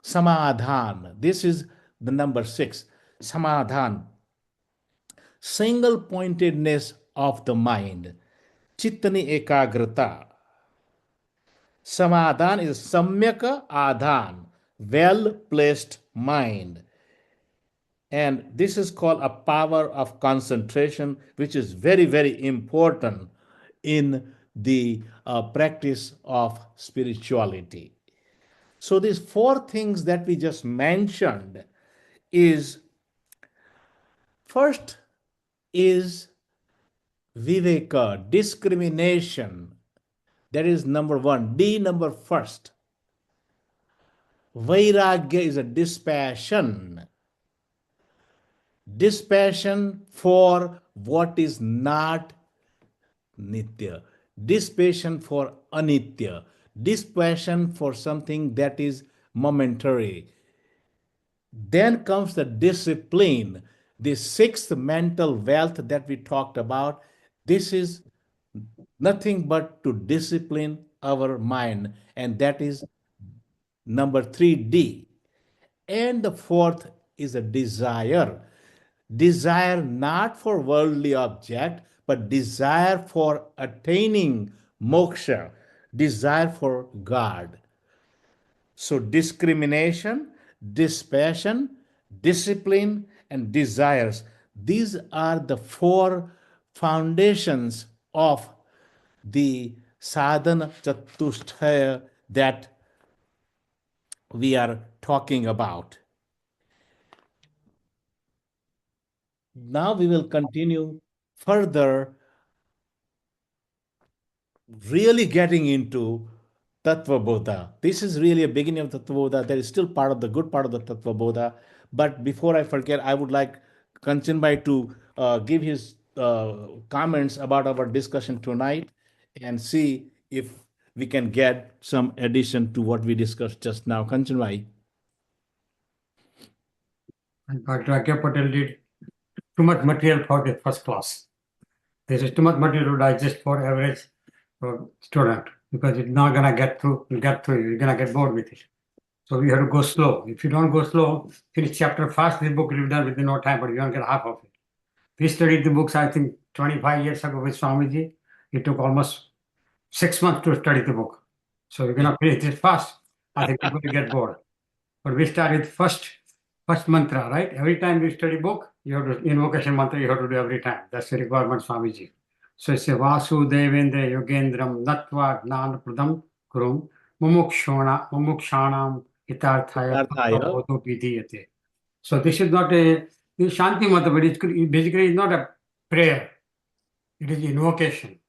Samadhan. This is the number 6. Samadhan. Single pointedness of the mind. Chittani ekagrata. Samadhan is samyaka adhan, well placed mind. And this is called a power of concentration, which is very, very important in the practice of spirituality. So these 4 things that we just mentioned is first is viveka, discrimination. That is number 1. D number first. Vairagya is a dispassion. Dispassion for what is not nitya. Dispassion for anitya. Dispassion for something that is momentary. Then comes the discipline, the 6th mental wealth that we talked about. This is nothing but to discipline our mind, and that is number 3D. And the 4th is a desire. Desire not for worldly object, but desire for attaining moksha, desire for God. So discrimination, dispassion, discipline, and desires. These are the 4 foundations of the sadhana chatushtaya that we are talking about. Now we will continue further, really getting into tattvabodha. This is really a beginning of tattvabodha. There is still part of the good part of the tattvabodha. But before I forget, I would like Kanchan Bhai to give his comments about our discussion tonight and see if we can get some addition to what we discussed just now. Kanchan Bhai. Dr. Agya Patel did too much material for the first class. This is too much material to digest for average student because it's not gonna get through. You're gonna get bored with it. So we have to go slow. If you don't go slow, finish chapter fast, the book will be done within no time, but you don't get half of it. We studied the books, I think, 25 years ago with Swamiji. It took almost 6 months to study the book. So you're gonna finish it fast. I think people will get bored. But we start with first mantra, right? Every time you study book, you have to invocation mantra you have to do every time. That's the requirement, Swamiji. So it's a Vasudevendra Yogendram Natva Gnana Pradam Kurum Mumukshanam Hitarthaya Siddharthaya. Bodho Vidhiyate. So this is not a this Shanti mantra, but it's basically it's not a prayer. It is invocation.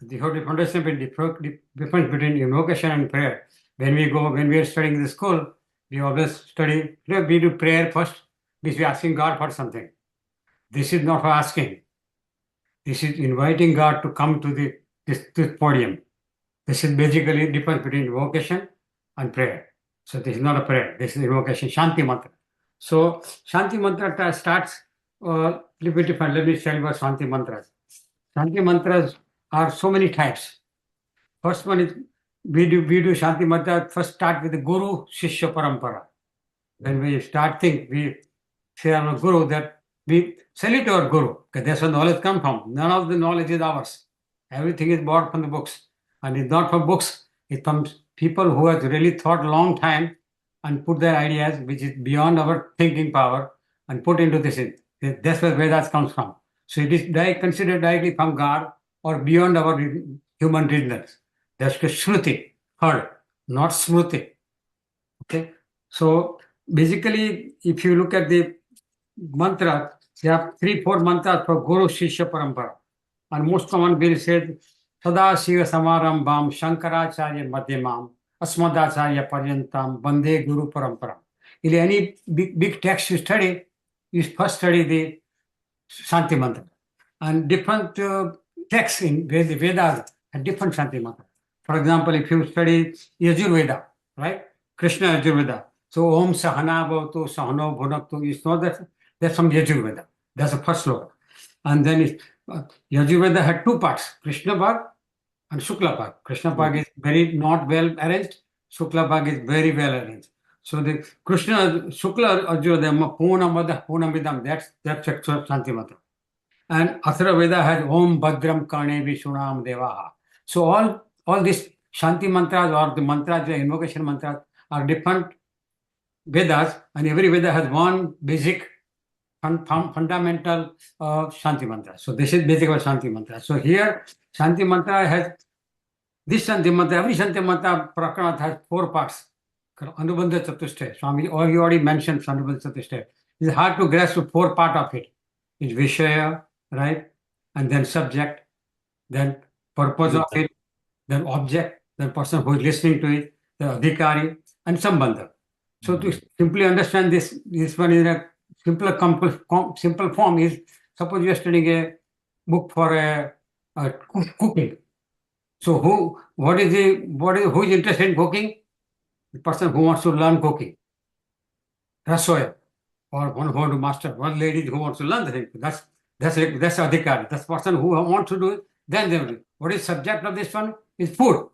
You have to understand the difference between invocation and prayer. When we are studying in the school, we always study, we do prayer first, because we are asking God for something. This is not for asking. This is inviting God to come to this podium. This is basically the difference between invocation and prayer. So this is not a prayer. This is invocation, Shanti mantra. So Shanti mantra starts a little bit different. Let me tell you about Shanti mantras. Shanti mantras are so many types. First one is we do Shanti mantra. First start with the Guru Shishya Parampara. When we start think, we say our Guru that we salute our Guru, because that's where knowledge comes from. None of the knowledge is ours. Everything is bought from the books. And it's not from books, it comes people who have really thought a long time and put their ideas, which is beyond our thinking power, and put into this. That's where Vedas comes from. So it is considered directly from God or beyond our human reasons. That's the Shruti, heard, not Smruti. Okay. So basically, if you look at the mantra, you have 3-4 mantras for Guru Shishya Parampara. And most common will say Sada Shiva Samarambam Shankaracharya Madhyamam Asmadacharya Paryantam Bande Guru Parampara. In any big text you study, you first study the Shanti mantra. And different texts in the Vedas have different Shanti mantra. For example, if you study Yajurveda, right? Krishna Yajurveda. So Om Sahana Bhavatu Sahano Bhunaktu is not that that's from Yajurveda. That's the first sloka. And then Yajurveda had 2 parts, Krishna Bhag and Shukla Bhag. Krishna Bhag is very not well arranged, Shukla Bhag is very well arranged. So the Krishna Shukla Yajurveda Poonamada Poonamidam, that's Shanti mantra. And Athara Veda has Om Bhadram Karne Vishunam Devaha. So all these Shanti mantras or the mantras, the invocation mantras are different Vedas, and every Veda has one basic fundamental Shanti mantra. So this is basically Shanti mantra. So here Shanti mantra has this Shanti mantra, every Shanti mantra Prakarana has 4 parts. Anubandha Chatushtaya. Swami, or you already mentioned Anubandha Chatushtaya. It's hard to grasp the 4 part of it. It's Vishaya, right? And then subject, then purpose of it, then object, then person who is listening to it, the adhikari, and sambandha. So to simply understand this one is a simple form is, suppose you are studying a book for cooking. So who is interested in cooking? The person who wants to learn cooking. Rasoya, or one who wants to master, one lady who wants to learn the thing. That's adhikari. That's the person who wants to do it. Then they will do. What is subject of this one? Is food.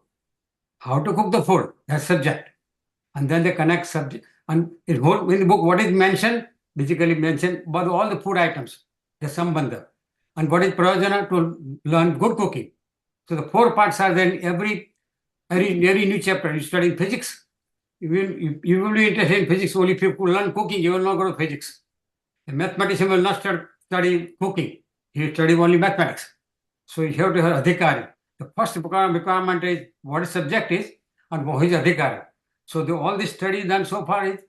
How to cook the food. That's subject. And then they connect subject. And in the book, what is mentioned? Basically mentioned about all the food items, the sambandha. And what is prayojana? To learn good cooking. So the 4 parts are then every new chapter. You study physics. You will be interested in physics only if you learn cooking. You will not go to physics. A mathematician will not study cooking. He will study only mathematics. So you have to have adhikari. The first requirement is what is subject is and who is adhikari. So all this study done so far is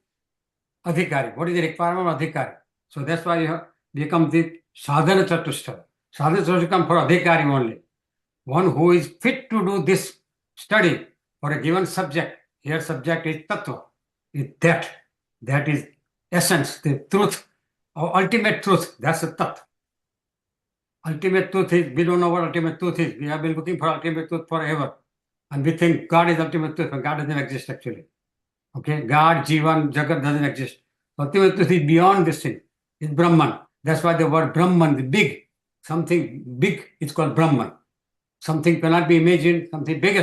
adhikari. What is the requirement of adhikari? So that's why you have become the sadhana chatushtaya. Sadhana chatushtaya comes for adhikari only. One who is fit to do this study for a given subject. Here subject is tattva. Is that is essence, the truth, or ultimate truth. That's the tattva. Ultimate truth is, we don't know what ultimate truth is. We have been looking for ultimate truth forever. And we think God is ultimate truth, but God doesn't exist actually. Okay, God, Jivan, Jagat doesn't exist. Ultimate truth is beyond this thing. It's Brahman. That's why the word Brahman, the big, something big is called Brahman. Something cannot be imagined, something bigger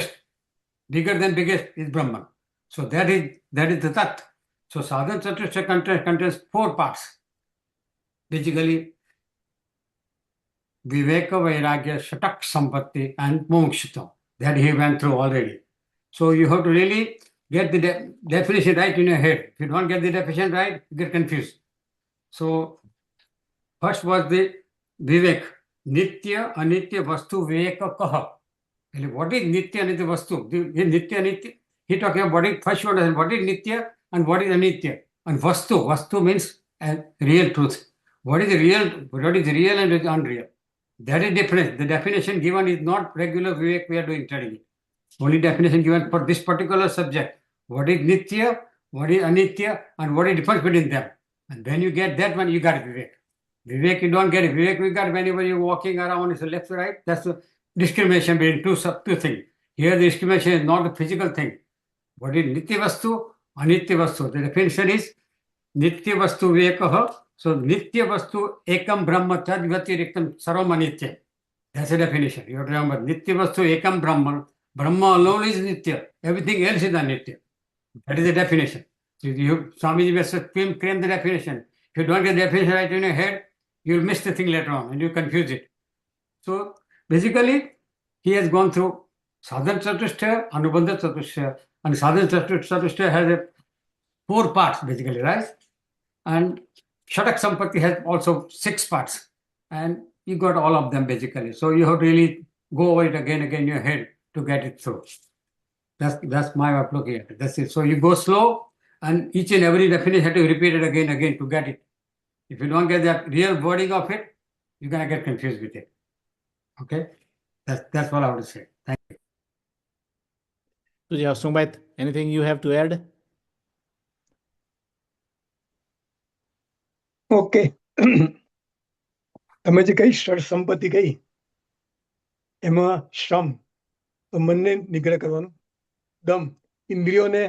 than biggest is Brahman. So that is the Tat. So Sadhana Chatushtaya contains 4 parts. Basically, viveka, vairagya, shatak sampatti, and mumukshutvam. That he went through already. So you have to really get the definition right in your head. If you don't get the definition right, you get confused. So first was the vivek, nitya, anitya, vastu, viveka, kaha. What is nitya, anitya, vastu? The nitya, anitya. He talking about body. First you understand what is nitya and what is anitya. And vastu, vastu means real truth. What is real? What is real and what is unreal? That is different. The definition given is not regular vivek we are doing studying. Only definition given for this particular subject. What is nitya, what is anitya, and what is difference between them. And when you get that one, you got vivek. Vivek, you don't get it. Vivek, we got whenever you're walking around, it's a left, right. That's the discrimination between two things. Here, the discrimination is not a physical thing. What is nitya vastu, anitya vastu? The definition is nitya vastu vivekah. So, nitya vastu ekam brahma tadvati riktam sarvam anitya. That's the definition. You have to remember, nitya vastu ekam brahma. Brahma alone is nitya. Everything else is anitya. That is the definition. Swamiji must frame the definition. If you don't get the definition right in your head, you'll miss the thing later on and you confuse it. So basically, he has gone through sadhana chatushtaya, anubandha chatushtaya, and sadhana chatushtaya has 4 parts basically, right? And shatak sampatti has also 6 parts, and you got all of them basically. So you have to really go over it again in your head to get it through. That's my way of looking at it. That's it. So you go slow, and each and every definition have to repeat it again to get it. If you don't get that real wording of it, you're gonna get confused with it. Okay, that's what I would say. Thank you. So, yeah, Sumait, anything you have to add? Okay તમે જે કઈ ષડ સંપત્તિ કઈ એમાં શ્રમ તો મનને નિગ્રહ કરવાનું, દમ ઇન્દ્રિયોને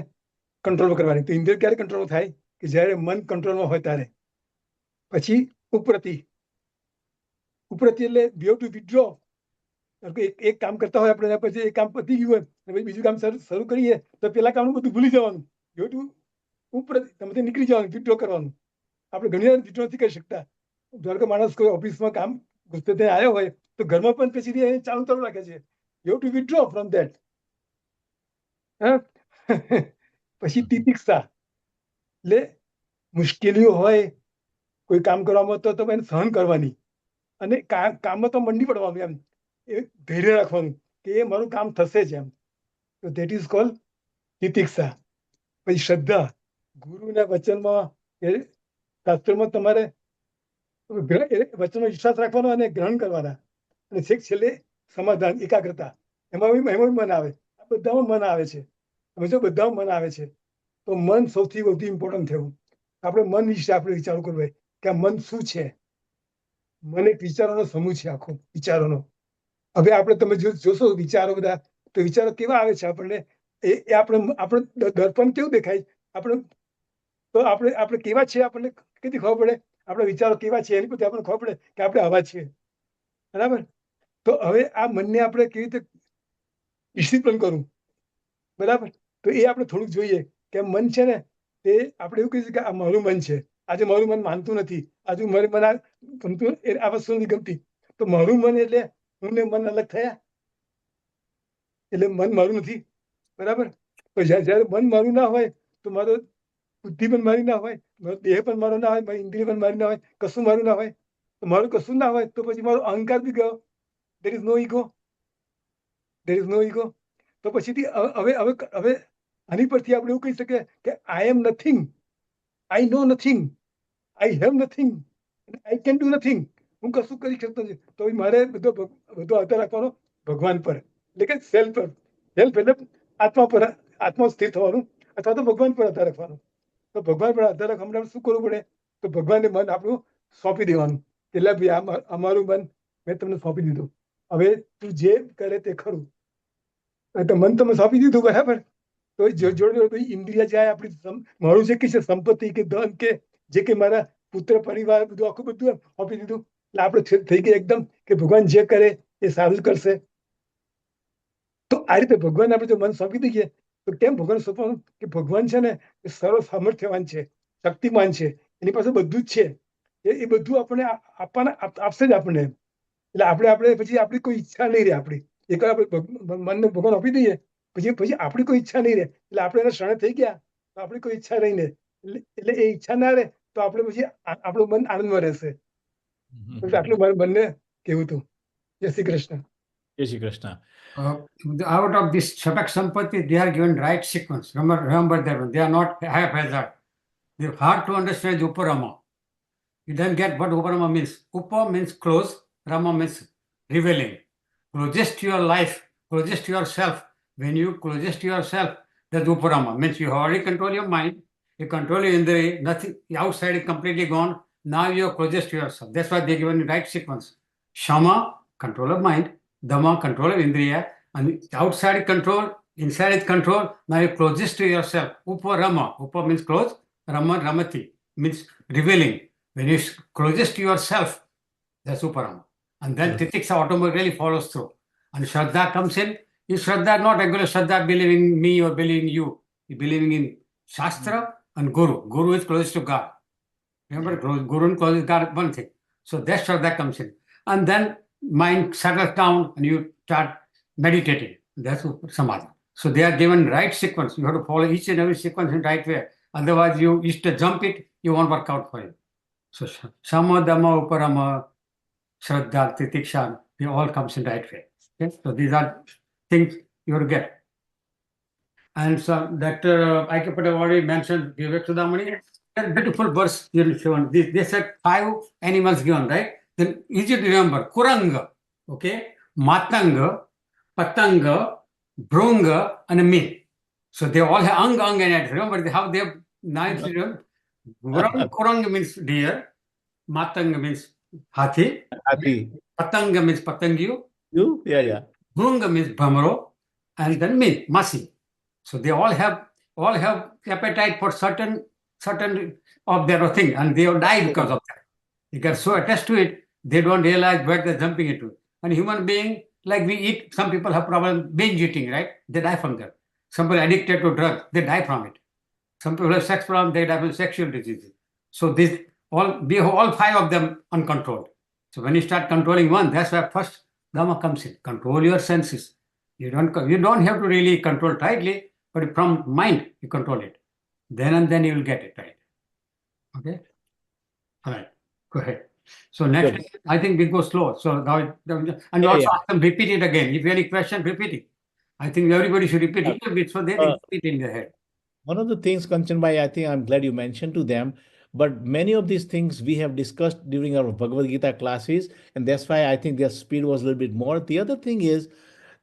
કંટ્રોલ કરવાની. તો ઇન્દ્રિયો ક્યારે કંટ્રોલ થાય કે જ્યારે મન કંટ્રોલમાં હોય ત્યારે. પછી ઉપરતિ, ઉપરતિ એટલે વી હેવ ટુ વિથડ્રો. એક કામ કરતા હોય આપણે, પછી એક કામ પતી ગયું હોય પછી બીજું કામ શરૂ કરીએ તો પેલા કામનું બધું ભૂલી જવાનું. વી હેવ ટુ ઉપરતિ, તમે નીકળી જવાનું, વિથડ્રો કરવાનું. આપણે ઘણી વાર વિથડ્રો નથી કરી શકતા. ધારો કે માણસ કોઈ ઓફિસમાં કામ ગુસ્સે થઈને આવ્યો હોય તો ઘરમાં પણ પછી ચાલુ રાખે છે. You have to withdraw from that. પછી તિતિક્ષા એટલે મુશ્કેલીઓ હોય કોઈ કામ કરવામાં તો તમે એને સહન કરવાની અને કામમાં તો મંડી પડવાનું. એમ એ ધૈર્ય રાખવાનું કે એ મારું કામ થશે જ એમ. તો ધેટ ઇઝ કોલ્ડ તિતિક્ષા. પછી શ્રદ્ધા, ગુરુના વચનમાં શાસ્ત્રમાં તમારે વચનનો વિશ્વાસ રાખવાનો અને ગ્રહણ કરવાના. અને છેક છેલ્લે સમાધાન, એકાગ્રતા. એમાં મન આવે. આ બધામાં મન આવે છે. તમે જો બધામાં મન આવે છે તો મન સૌથી વધુ ઇમ્પોર્ટન્ટ થયું. આપણે મન વિશે આપણે વિચારો કરવો કે આ મન શું છે. મન એક વિચારોનો સમૂહ છે, આખો વિચારોનો. હવે આપણે તમે જોશો વિચારો બધા, તો વિચારો કેવા આવે છે આપણને. એ આપણે દર્પણ કેવું દેખાય આપણે, તો આપણે કેવા છે આપણને કેથી ખબર પડે. આપણા વિચારો કેવા છે એની પરથી આપણને ખબર પડે કે આપણે આવા છીએ. બરાબર. તો હવે આ મનને આપણે કેવી રીતે ડિસિપ્લિન કરવું, બરાબર. તો એ આપણે થોડુંક જોઈએ કે મન છે ને તે આપણે એવું કહીએ કે આ મારું મન છે. આજે મારું મન માનતું નથી, આજે મારું મન ગમતું, આ વસ્તુ નથી ગમતી. તો મારું મન એટલે હું ને મન અલગ થયા, એટલે મન મારું નથી. બરાબર. તો જયારે મન મારું ના હોય તો મારો બુદ્ધિ પણ મારી ના હોય, મારો દેહ પણ મારો ના હોય, મારી ઇન્દ્રિય પણ મારી ના હોય, કશું મારું ના હોય. તો મારું કશું ના હોય તો પછી મારો અહંકાર બી ગયો. There is no ego, there is no ego. તો પછીથી હવે હવે હવે આની પરથી આપણે એવું કહી શકીએ કે I am nothing, I know nothing, I have nothing, I can do nothing. હું કશું કરી શકતો નથી. તો મારે બધો આધાર રાખવાનો ભગવાન પર, એટલે કે સેલ્ફ પર. સેલ્ફ એટલે આત્મા પર, આત્મા સ્થિર થવાનું, અથવા તો ભગવાન પર આધાર રાખવાનો. તો ભગવાન પર આધાર રાખવા માટે શું કરવું પડે? તો ભગવાનને મન આપણું સોંપી દેવાનું. એટલે ભાઈ અમારું મન મેં તમને સોંપી દીધું, હવે તું જે કરે તે ખરું. તો મન તમે સોંપી દીધું, બરાબર. તો જોડે ઇન્દ્રિય જાય આપણી, મારું જે કઈ છે સંપત્તિ કે ધન કે જે કે મારા પુત્ર પરિવાર બધું આખું બધું સોંપી દીધું. એટલે આપણે થઈ ગયા એકદમ કે ભગવાન જે કરે એ સારું જ કરશે. તો આ રીતે ભગવાન આપણે જો મન સોંપી દઈએ તો કેમ ભગવાન સોંપવાનું કે ભગવાન છે ને એ સર્વ સામર્થ્યવાન છે, શક્તિમાન છે, એની પાસે બધું જ છે. એ બધું આપણને આપશે જ આપણને. એટલે આપણે પછી આપણી કોઈ ઈચ્છા નહીં રહે. આપણી એકવાર આપણે મનને ભગવાન આપી દઈએ પછી આપણી કોઈ ઈચ્છા નહીં રહે. એટલે આપણે એના શરણે થઈ ગયા તો આપણી કોઈ ઈચ્છા રહી ને એટલે એ ઈચ્છા ના રહે તો આપણે પછી આપણું મન આનંદમાં રહેશે. આટલું મારે બંને કેવું હતું. જય શ્રી કૃષ્ણ. જય Shri Krishna. Out of this Shatak Sampati, they are given right sequence. Remember that one. They are not haphazard. They're hard to understand Uparama. You don't get what Uparama means. Upa means close, Rama means revealing. Closest to your life, closest to yourself. When you closest to yourself, that's Uparama. Means you already control your mind, you control your indriya, nothing outside is completely gone. Now you're closest to yourself. That's why they given the right sequence. Shama, control of mind. Dhamma, control of indriya, and outside control, inside is control. Now you're closest to yourself. Uparama. Upa means close. Rama, Ramati means revealing. When you're closest to yourself, that's Uparama. And then Titiksa automatically follows through. And Shraddha comes in. Is Shraddha not regular Shraddha believing me or believing you? You're believing in Shastra and Guru. Guru is closest to God. Remember, Guru and closest to God, one thing. So that Shraddha comes in. And then mind settles down and you start meditating. That's Samadhi. So they are given right sequence. You have to follow each and every sequence in right way. Otherwise, you used to jump it, you won't work out for you. So Shama, Dhamma, Uparama, Shraddha, Titiksha, they all comes in right way. Okay? So these are things you have to get. And so Dr. Aikapata already mentioned Vivek Sudamani. Beautiful verse here shown. They said 5 animals given, right? Then easy to remember. Kuranga, okay, Matanga, Patanga, Brunga, and a me. So they all have ang and at. Remember how they have 9 children. Kuranga means deer, Matanga means hathi, Happy. Patanga means patangiyu, You? Yeah. Brunga means bhamro, and then me, masi. So they all have appetite for certain of their thing, and they will die because of that. They get so attached to it, they don't realize where they're jumping into. And human being, like we eat, some people have problem binge eating, right? They die from that. Some people addicted to drugs, they die from it. Some people have sex problem, they die from sexual diseases. So we have all 5 of them uncontrolled. So when you start controlling one, that's where first Dhamma comes in. Control your senses. You don't have to really control tightly, but from mind you control it. Then and then you will get it right. Okay. All right. Go ahead. So next, Good. I think we go slow. So now, and Yeah, also ask them, repeat it again. If you have any question, repeat it. I think everybody should repeat a little bit so they can keep it in their head. One of the things, Kanchan Bhai, I think I'm glad you mentioned to them, but many of these things we have discussed during our Bhagavad Gita classes, and that's why I think their speed was a little bit more. The other thing is,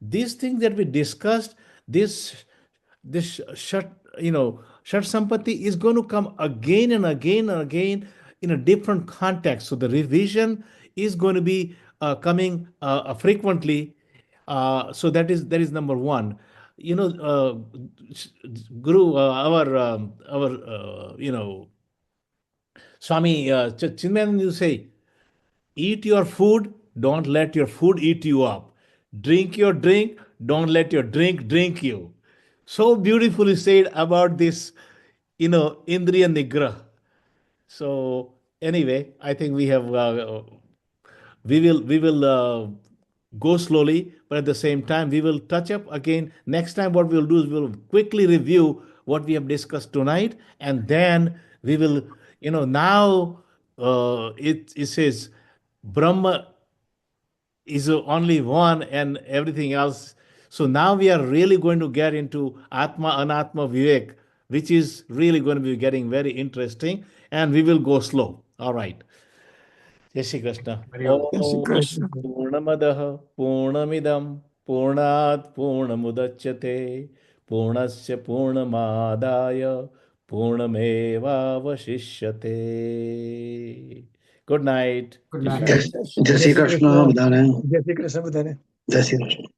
these things that we discussed, this shut, shut sampati is going to come again and again and again in a different context. So the revision is going to be coming frequently. So that is number one. Guru, Swami Chinmayananda, you say, eat your food, don't let your food eat you up. Drink your drink, don't let your drink drink you. So beautifully said about this, Indriya Nigrah. So anyway, I think we will go slowly, but at the same time we will touch up again. Next time what we'll do is we'll quickly review what we have discussed tonight, and then we will, now it says Brahma is only one and everything else. So now we are really going to get into Atma Anatma Vivek, which is really going to be getting very interesting, and we will go slow. All right. Jai Shri Krishna. Jai Shri Krishna. Purnamadaha Purnamidam Purnat Purnamudachyate Purnasya Purnamadaya Purnameva Vashishyate. Good night. Good night. Jai Shri Krishna. જય શ્રી કૃષ્ણ બધાને. Jai Shri Krishna.